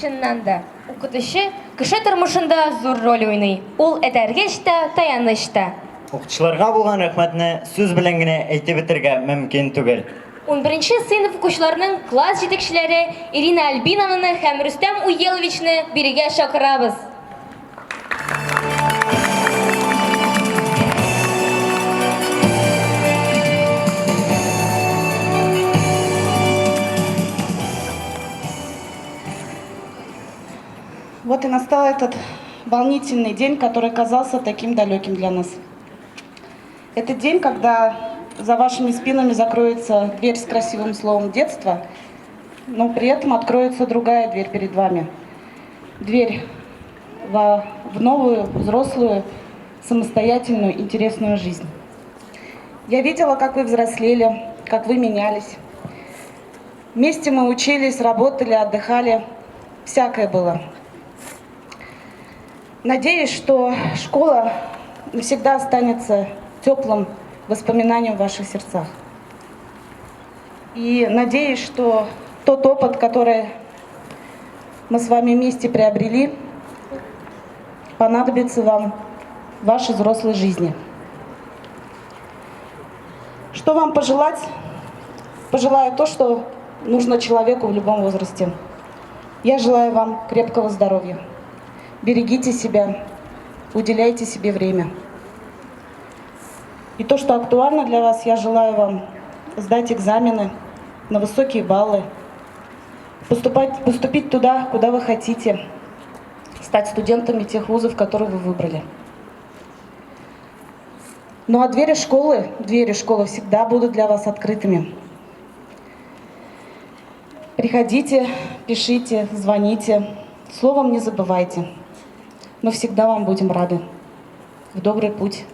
Чыннан да, укытучы кеше тормышында зур роль уйный. Ул этәргеч тә, таяныч та. Укытучыларга булган рәхмәтне сүз белән генә әйтеп бетергә мөмкин түгел. 11 сыйныф укучыларының класс җитәкчеләре Ирина Альбинованы һәм Рөстәм Уеловичны бирегә чакырабыз. Вот и настал этот волнительный день, который казался таким далеким для нас. Это день, когда за вашими спинами закроется дверь с красивым словом «детство», но при этом откроется другая дверь перед вами. Дверь в новую, взрослую, самостоятельную, интересную жизнь. Я видела, как вы взрослели, как вы менялись. Вместе мы учились, работали, отдыхали. Всякое было. Надеюсь, что школа навсегда останется теплым воспоминанием в ваших сердцах. И надеюсь, что тот опыт, который мы с вами вместе приобрели, понадобится вам в вашей взрослой жизни. Что вам пожелать? Пожелаю то, что нужно человеку в любом возрасте. Я желаю вам крепкого здоровья. Берегите себя, уделяйте себе время. И то, что актуально для вас, я желаю вам сдать экзамены на высокие баллы, поступить туда, куда вы хотите, стать студентами тех вузов, которые вы выбрали. Ну а двери школы всегда будут для вас открытыми. Приходите, пишите, звоните, словом не забывайте. Мы всегда вам будем рады. В добрый путь.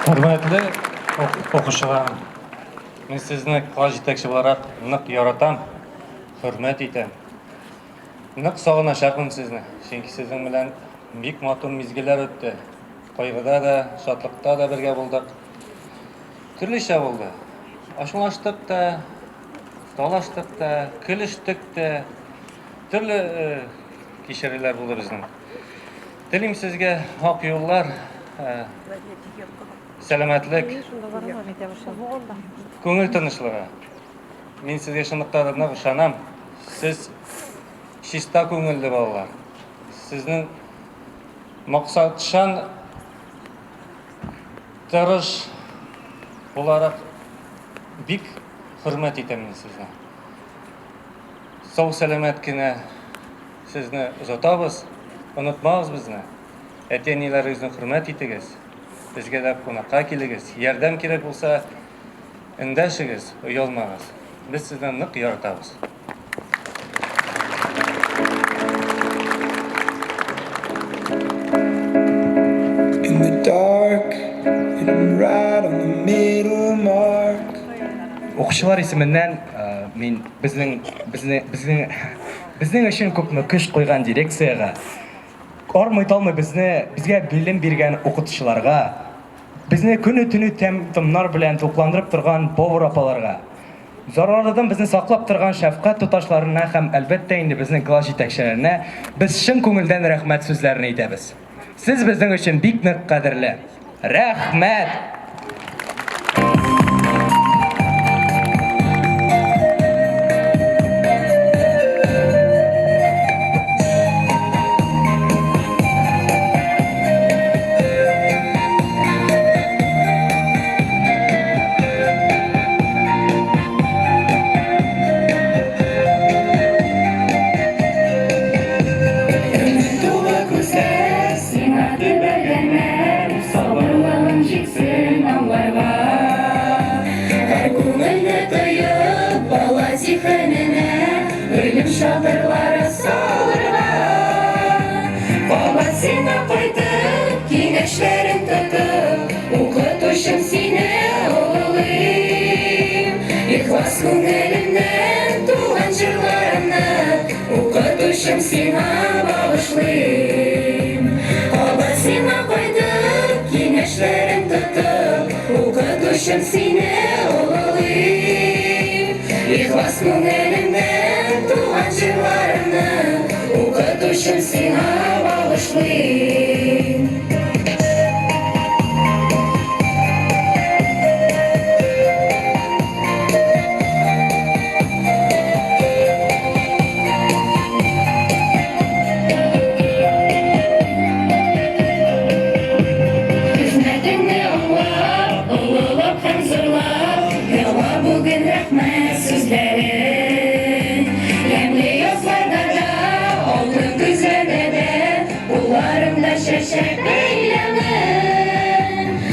Hürmetli оқушылар, мен сізні класс жетекші olarak нық яратам, hürmet етем. Нық сағынашақпын сізні, чөнки сіздің белән бик матур мизгилләр өтті. Кайгыда да, шатлыкта да бергә булдык. Төрлечә булды. Ачулаштык та, талаштык та, көлештек тә, төрле кичереләр булды безнең. Телим сезгә ак юллар, сәламәтлек, күңел тынычлыгы. Мин сезгә шунлыктан нык ышанам. Сез чиста күңелле балалар. Сезнең максатчан тырыш буларак бик хөрмәт итәм мин сезне. Сау сәламәт кенә сезне озатабыз. Онытмагыз безне. Әти-әниләрегезне хөрмәт итегез. Безгә дә кунакка килегез. Ярдәм кирәк булса, эндәшегез, оялмагыз. Без сезне нык яратабыз. In the dark, and right on the middle mark. Оқушылар исеменнән мин безнең өчен күпме көч куйган дирекциягә, армый-талмый безгә билем биргән укытучыларга, безне көне-төне тәмнар белән тукландырып торган повар апаларга, зарардан безне саклап торган шәфкать туташларына һәм әлбәттә инде безнең класс җитәкчеләренә без чын күңелдән рәхмәт сүзләрен әйтәбез. Сез безнең өчен бик нык кадерле. Рәхмәт! Шатырлары салырга, баба сиңа кайтып, киңәшләрен тотып, укытучым сине олылыйм. Ихлас күңелемнән туган җырларымны, укытучым сиңа багышлыйм. Баба сиңа кайтып, киңәшләрен тотып, укытучым сине олылыйм. Ихлас күңелемнән туган җырларымны, укытучым сиңа багышлыйм. яшәп бәйләмен.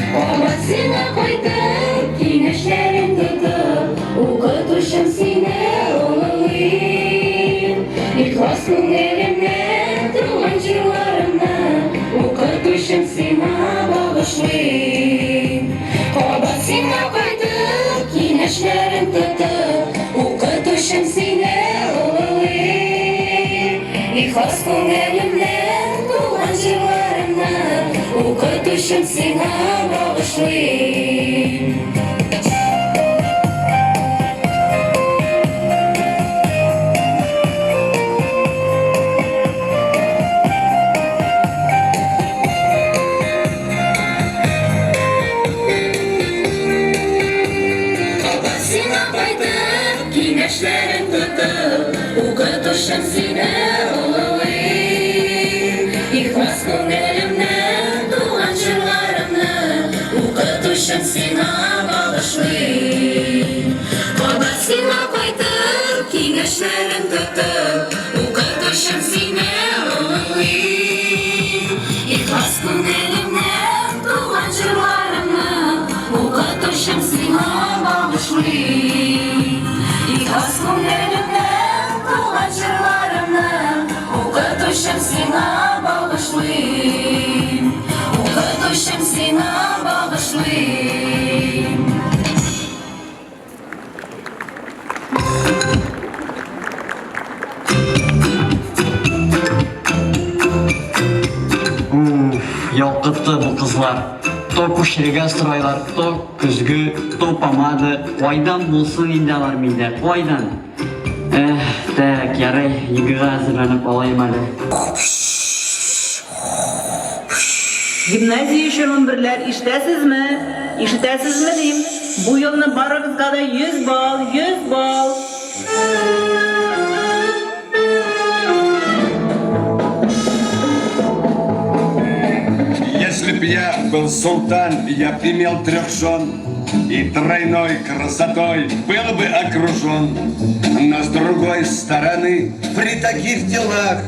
Кабасына кайтып, киңәшләрен тотып, укытучым сине олылыйм. Ихлас күңелемнән туган җырларымны укытучым сиңа багышлыйм. Кабасына кайтып, киңәшләрен тотып, укытучым сине олылыйм. Ихлас күңелемнән туган җырларымны укытучым сиңа багышлыйм. Кабасына кайтып, киңәшләрен тотып, укытучым сине олылыйм. Ихлас күңелемнән туган җырларымны укытучым сиңа багышлыйм. Кабасына кайтып, киңәшләрен тотып, укытучым сине олылыйм. Ихлас күңелемнән туган җырларымны укытучым сиңа багышлыйм. Ихлас күңелемнән туган җырларымны укытучым сиңа багышлыйм. Укытучым сиңа багышлыйм. Ялкытты бу кызлар. То күчерегә сорайлар, то көзгө, то помада. Кайдан булсын инде алар миндә? Кайдан? Так, ярый, егыга хәзерләнеп алайым әле. Гимназия өчен берләр ишетәсезме? Ишетәсезме дим? Бу елны барыгызга да 100 балл, 100 балл. Если б я был султан, я б имел 3 жен, и тройной красотой был бы окружен. Но с другой стороны, при таких делах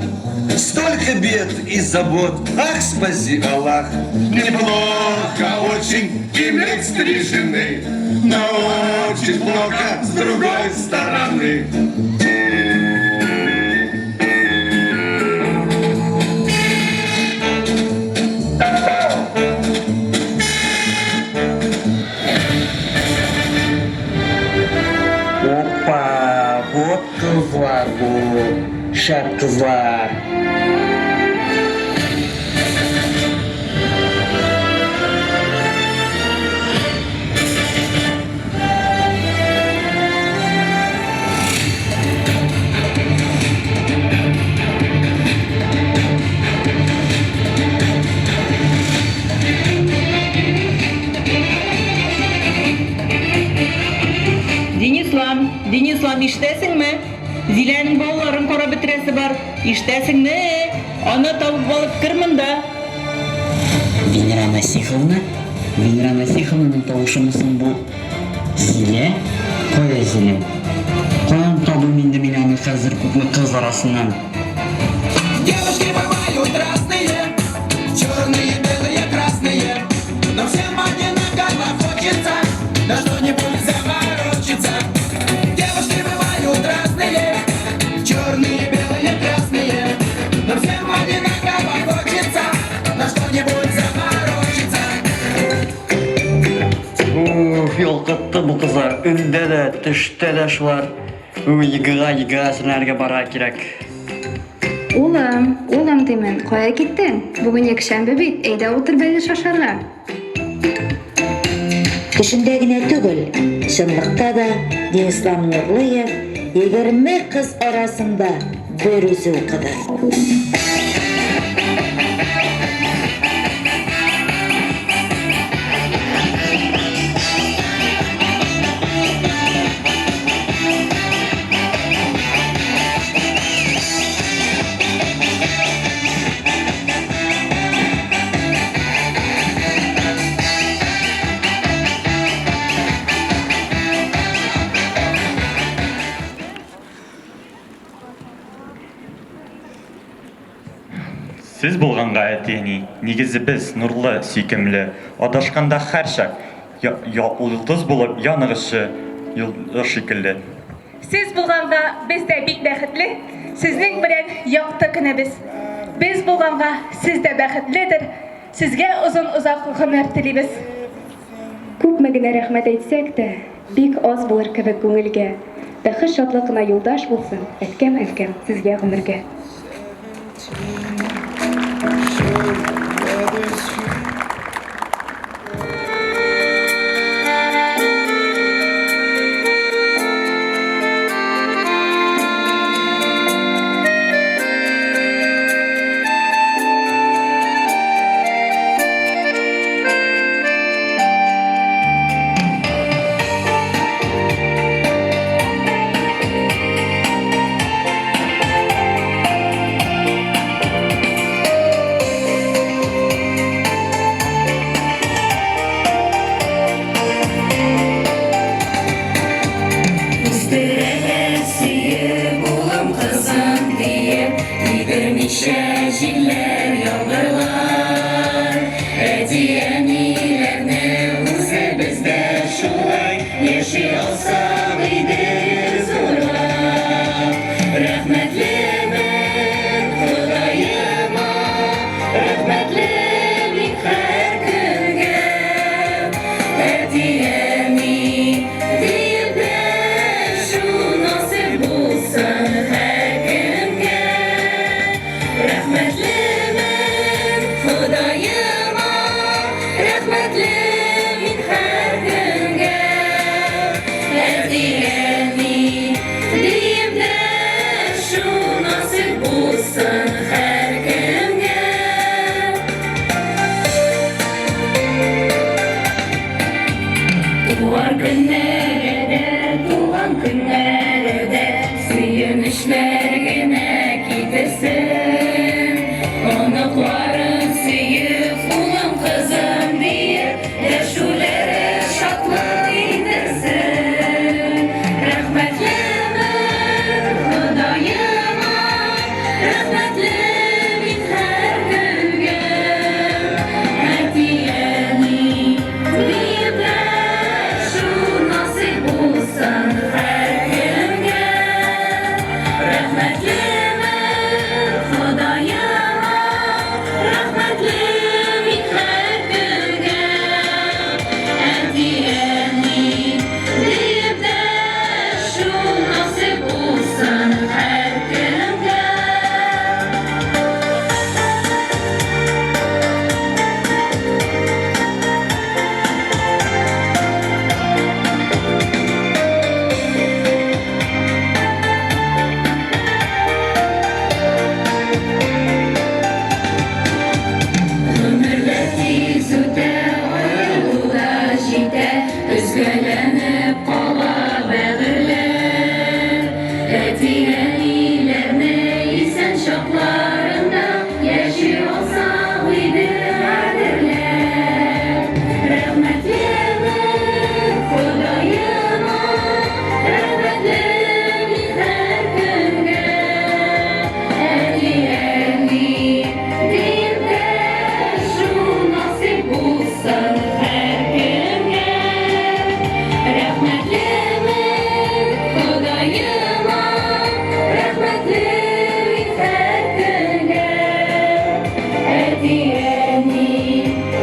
столько бед и забот, ах, спаси Аллах. Неплохо очень иметь 3 жены, но очень плохо с другой стороны. Опа, вот кызлар бу, шәп кызлар. Денислам, ишетәсеңме? Зиләнең балаларын кара бетерәсе бар. Ишетәсеңме? Аны табып алып кер монда. Венера Насиховна? Венера Насиховнаның тавышымысын бу? Зилә? Кая Зилә? Каян табым инде мин аны хәзер күпме кыз арасыннан? Девушки бывают разные, черные, белые, красные, но всем одинаково хочется на что-нибудь заморочиться. Девушки бывают разные, черные, белые, красные, но всем одинаково хочется на что-нибудь заморочиться. Ялкытты бу кызлар, өндә дә, төштә дә шулар. Егыга сенәргә бара кирәк. Улым димен, кая киттең? Бүген якшәмбе бит, әйдә утыр бәлеш ашарга. Төшендә генә түгел, чынлыкта да Денислам Нурлыев 20 кыз арасында бер үзе укыды. Сіз болғанға әтені, негізі біз нұрлы, сүйкімлі, адашқанда һәр шақ, йылдыз болып янығышы шикілді. Сіз болғанға біз де бик бәхетле, сіздің білән яқты күнебіз. Біз болғанға сіз де бәхетледір, сізге ұзақ ғұмыр тілейбіз. Күпме генә рәхмәт әйтсәк тә, бик аз булыр кебек күңелгә. Бәхет шатлыгына юлдаш булсын, әткәм сезгә гомергә. Җилләр яңгырлар, әтиәниләрне үзебез дә шулай яши алсак иде зурлап. Рәхмәтлемен Ходаема, рәхмәтле мин һәр көнгә. Әтиәни диеп дәшү насыйп булсын һәр көнгә. Рәхмәтлемен Ходаема, рәхмәтле мин һәр көнгә. Әтиәни диеп дәшү насыйп булсын һәр көнгә. Туган көннәрдә сөенечләр генә китерсен. Оныкларын сөеп, улым кызым диеп, дәшүләре шатлык итерсен. Рәхмәтлемен Ходаема, рәхмәтле мин һәр көнгә. Әтиәни диеп дәшү насыйп булсын һәр көнгә. Рәхмәтлемен Ходаема, рәхмәтле мин һәр көнгә. Әтиәни диеп дәшү насыйп булсын һәр көнгә. Гомерләр тиз үтә, аерылулар җитә, өзгәләнеп кала бәгырьләр. Әтиәниләрне исән чакларында яши алсак иде кадерләр. Рәхмәтлемен Ходаема, рәхмәтле мин һәр көнгә. Әтиәни диеп дәшү насыйп булсын һәр көнгә. Рәхмәтлемен Ходаема, рәхмәтле мин һәр көнгә. Әтиәни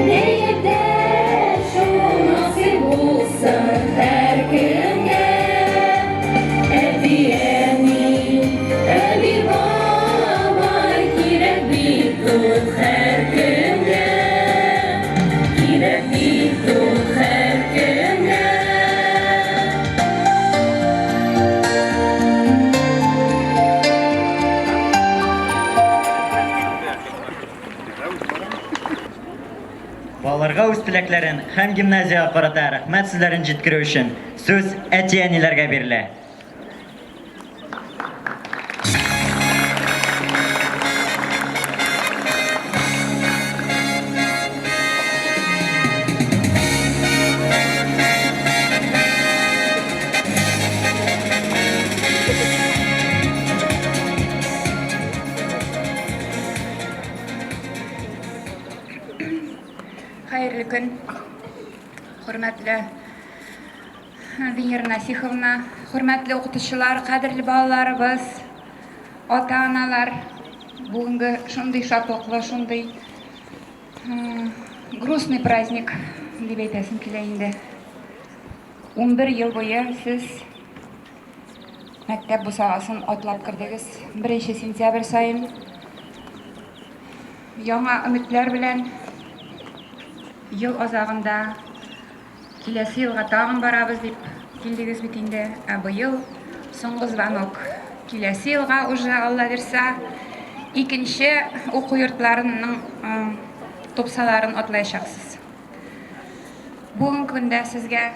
диеп дәшү насыйп булсын һәр көнгә. Әтиәни, әби бабай кирәк бит ул һәр көнгә. Кирәк бит ул һәр көнгә. Балаларга үз теләкләрен һәм гимназияга карата рәхмәт сүзләрен җиткерү өчен сүз әтиәниләргә бирелә. Хәерле көн. Хөрмәтле Венера Насиховна, хөрмәтле укытучылар, кадерле балаларыбыз, ата-аналар, бүгенге шундый шатлыклы, шундый грустный праздник дип әйтәсем килә инде. 11 ел буе сез мәктәп бусагасын атлап кирдегез. 1 сентябрь сайын яңа өметләр белән ел азагында киләсе елга тагын барабыз дип килдегез бит инде. Быел соңгы звонок. Киләсе елга уже Алла бирсә икенче уку йортларының топсаларын атлаячаксыз. Бүген көндә сезгә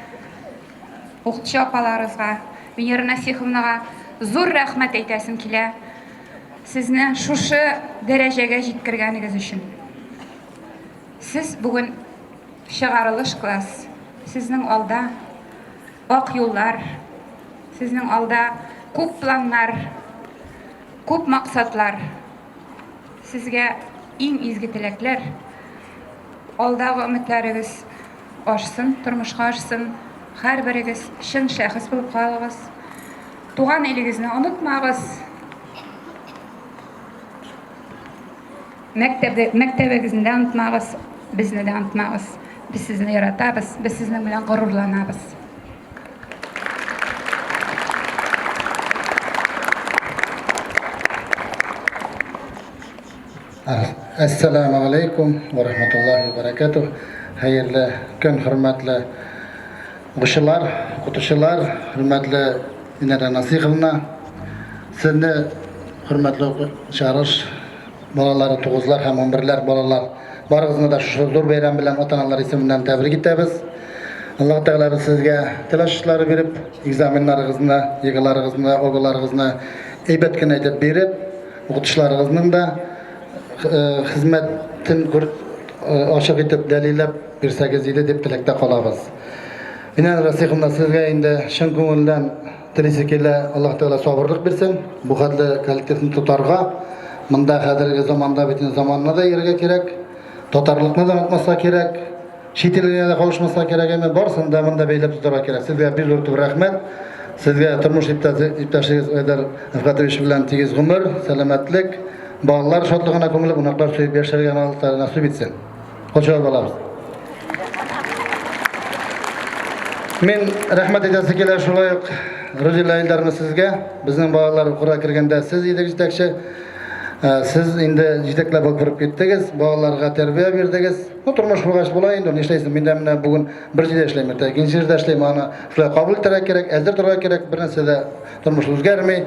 укытучы апаларыбызга, Венера Насиховнага зур рәхмәт әйтәсем килә. Сезне шушы дәрәҗәгә җиткергәнегез өчен. Сез бүген чыгарылыш класс. Сезнең алда ак юллар, сезнең алда күп планнар, күп максатлар. Сезгә иң изге теләкләр. Алдагы өметләрегез ашсын, тормышка ашсын. Һәрберегез чын шәхес булып калыгыз. Туган илегезне онытмагыз. Мәктәбегезне дә онытмагыз, безне дә онытмагыз. Biz sizni yaratабыз, biz sizin bilen gururlanabız. Assalamu alaikum ve rahmetullahi ve berekatuh. Hayırlı gün, hürmetli uşular, kutuşular, hürmetli Vенера Насиховна. Sizni hürmetli çağırış balaları, toğuzlar, hem 11'ler balalar. Barıgızını da şu zor bayram bilen ota-analar isiminden tebrik etəbiz. Allah Teala sizge telaşları verip, egzaminlarınızı, yığılarınızı, oğullarınızı eybetkin edip verip, okutuşlarınızın da hizmetin aşık etip, delilep birsəgiz idi dep tilekte kalabız. Vенера Насиховна sizge indi şın көңілден tilisi kele Allah Teala sabırlık versin. Bu hadli kalitesini tutarga, mında hadirgi zamanda bitin zamanına da yerge gerek. Totarlıkını da unutmasa gerek, şitilliğine de kavuşmasa gerek, ama barsın da bunda beylep tutarga gerek. Sizge bir zor rahmet, sizge turmuş iptaşınız Öder Afgatoviç bilen tegiz gümür, selametlik, bağlar şatlığına kömülüp, unaklar söyüp yaşargen alıkları nasip etsin. Hoşça balabız. Men rahmet edesi keler şulayık, Rıcıla ildarını sizge, bizim bağlar kura kirgende siz yedik jitekçi. Siz indi jitekle bakırıp gittiniz, bağlarga terbiye verdiniz. Turmuş bulgaç bulayın, onu işleysin. Ben de bugün bir jide işleyim, ikinci jide işleyim. Ana şulay kabul ettirek gerek, ezdir durmak gerek. Bir nese de turmuş özgermey.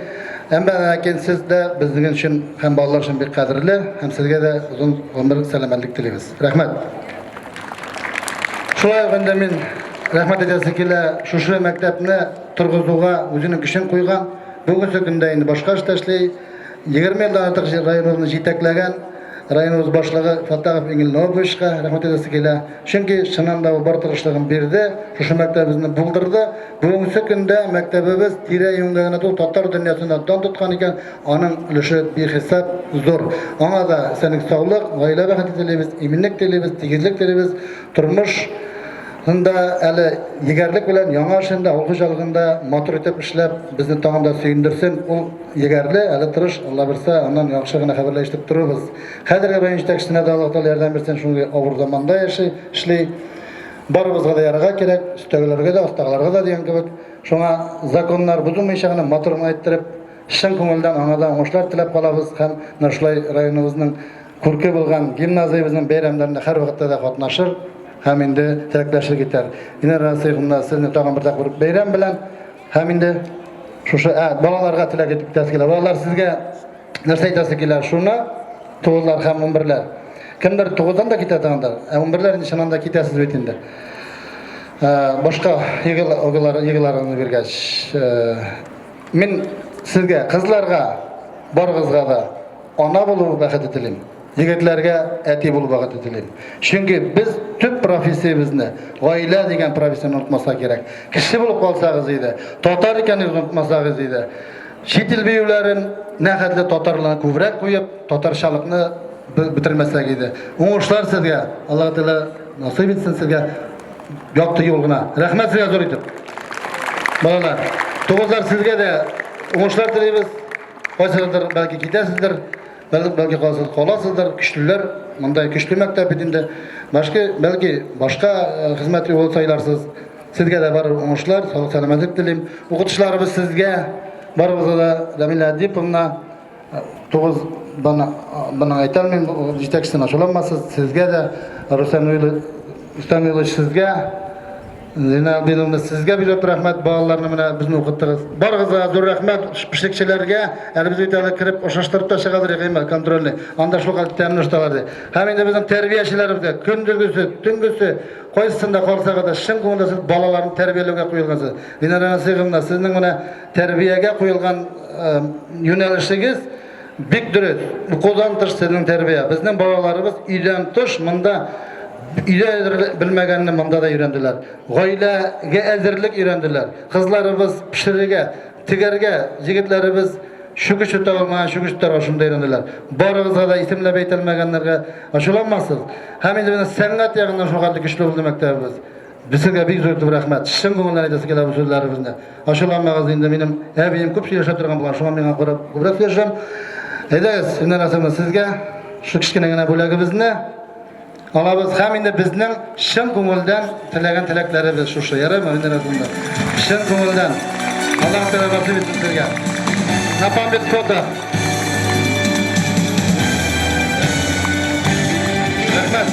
Hem ben siz de bizim için hem bağlar için bir kadirli, hem sizge de uzun ömür selametlik dileriz. Rahmet. Şulay günde men rahmet edesi kele şuşu mektepni turguzuğa özünün kişin koygan. Bugün günde indi başka iş işley. 20 yıldan artık rayonumuzu jitekleyen rayonumuz başlığı Fatahov Engil Novoyevичқа rahmet edesi kele. Çünkü şınanda bar tırışlığın berdi, şuşu mektebimizni buldurdu. Bugünkü günde mektebimiz tire yöngegine dolu Tatar dünyasında don tutkan iken, onun ülüşü bir hesap zor. Ona da senin sağlık, aile bakıtı dileriz, eminlik dileriz, tegizlik dileriz, turmuş Hında eli yegerlik bilen yaڭa işinde, okujalığında motor etip işlep bizni tağında süyündürsün. O yegerli, eli tırış, Allah birse ondan yaxşılığına haberle iştip dururuz. Hadirge bayın jitekçisine de Allah Teala yardım versin, şunu ağır zamanda işley. Barımızga da yaraga kerek, üstögelerge de, astağlarga da diyen kebek. Şuna zakonlar buzulmayışağını motorunu ayttirip, şın köngülden anadan oňuşlar tilep kalabız. Hem Nurşulay rayonumuzun kurki bulgan gimnaziyimizin beyramlarında her vakitte de katnaşır. Hem indi tilekleşir gider. Vенера Насиховна sizni tağın bir takbir beyram bilen hem indi şuşu balalarga tilek etip gitesi keler. Balalar sizge nerse aytası keler şuna toğuzlar hem 11'ler. Kimdir toğuzdan da gitetağındır. 11'lerin nişandan da gitesiz betinde. Başka yığılarını vergeç. Men sizge kızlarga, bar kızga da ana bulup bakıt etilim. Yigitlerge eti bulup bakıt etilim. Çünkü biz tüp profesiyimizni, aile degen profesiyonu unutmasak gerek. Kişi bulup kalsağız idi. Tatar ekenini unutmasağız idi. Şitil beyevlerin nähätli tatarlarına kövrek koyup, tatarşalıkны bitirmesek idi. Oňuşlar sizge Allah Teala насып етсін сізге якты юлгына. Рәхмәт сезгә зур итеп. Балалар, тугызлар сезгә дә уңышлар теләйбез. Кайсыдыр бәлки китәсездер, бәлки каласыздыр, көчлеләр, мондай көчле мәктәп инде. Бәлки башка хезмәт юлы сайларсыз. Сезгә дә бар уңышлар, саулык, сәламәтлек телим. Укытучыларыбыз сезгә барыбызга да Рамиля Диповна тугыз бана әйтәлмим, җитәкчесен ачуламасыз. Сезгә дә Рустам Ильич сезгә Зина Албиновна сезгә бик рәхмәт, балаларны менә безне укыттыгыз. Барыгызга зур рәхмәт, пешлекчеләргә, әле без үтәле кирип ошаштырып та чыгадыр гыймма контрольный. Анда шул кадәр тәмин шталарды. Һәм инде безнең тәрбиячеләребезгә көндүгүсе, төнгүсе, кайсында калсага да шын күңелдә сез балаларны тәрбияләүгә куелгансыз. Винара Сыйгымна сезнең менә тәрбиягә куелган юнәлешегез бик дөрес. Укудан тыш сезнең тәрбия. Безнең балаларыбыз өйдән тыш монда Үйдә белмәгәнне монда да өйрәнделәр. Гаиләгә әзерлек өйрәнделәр. Кызларыбыз пешерергә, тигәргә, җегетләребез шугыш үтә алмаган шугыш тарашында өйрәнделәр. Барыгызга да исемләп әйтелмәгәннәргә ачуланмасыз. Һәм инде сәнгать ягыннан шугарды көчле булды мәктәбебез. Безгә бик зур рәхмәт. Шын күңелдән әйтәсе килә бу сүзләребезне. Ачуланмагыз инде минем әбием күп сөйләшә торган булган, шуңа миңа күбрәк сөйләшәм. Әйдәгез, инде сезгә шу кичкенә генә бүләгебезне алабыз һәм инде безнең шын күңелдән теләгән теләкләребез шушы. Ярыймы инде рәсемдә? Шын күңелдән. Аллаһ Тәала насыйп итсен сезгә. На память фото. Рәхмәт.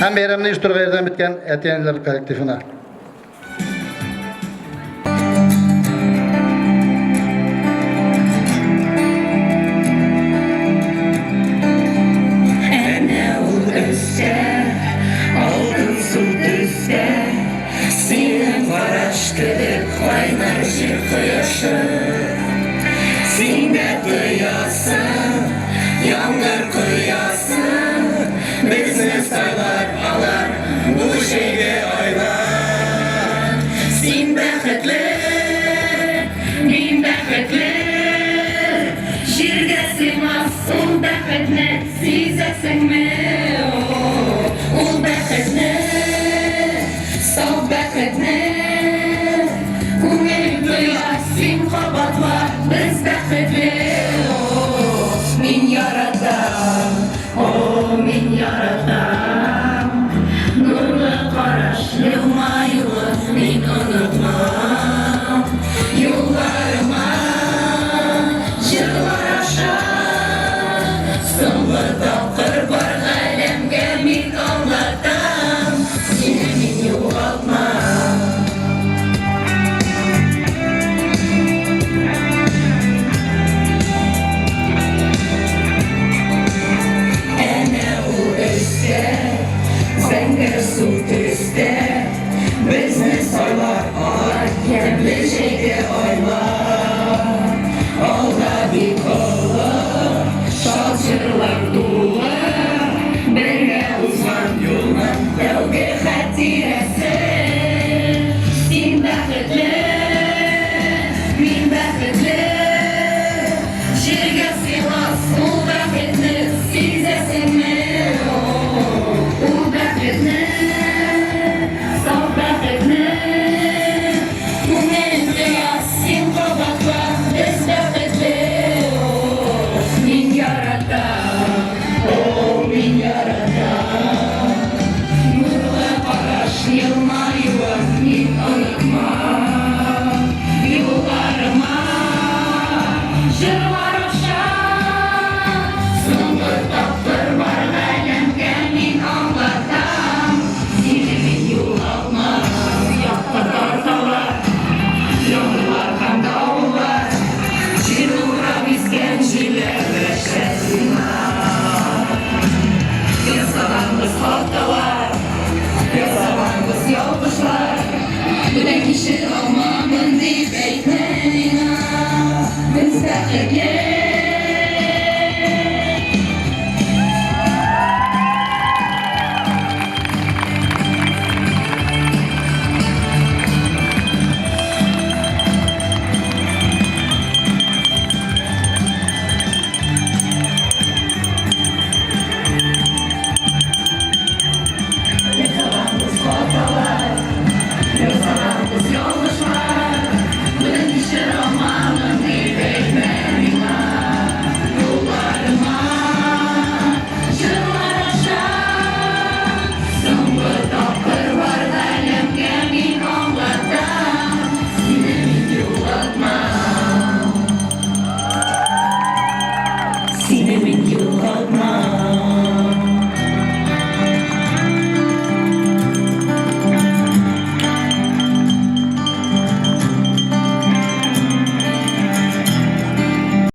Һәм бәйрәмне оештыруга ярдәм иткән әти-әниләр коллективына. Кайнар җир кояшы, синдә тоясың, яңгыр коясың, безне сайлар алар бу җиргә айлар. Син бәхетле, мин бәхетле, җиргә сыймас ул бәхетне сизәсеңме? Ул бәхетне, сау бәхетне Син кабатла, без бәхетле, мин яратам, мин яратам. Нурлы караш, елмаюлы, мин онытмам. Юлларыма, җырлар аша, соңгы тапкыр бар галәмгә мин аңлатам. Сине мин югалтмам. Зәңгәр су төстә, безне сайлар алар, ямьле җәйге айлар. Алда бик олы, шат җырлар тулы, бергә узган юлның тәүге хәтирәсе. Син бәхетле, мин бәхетле, җиргә сыймас ул бәхет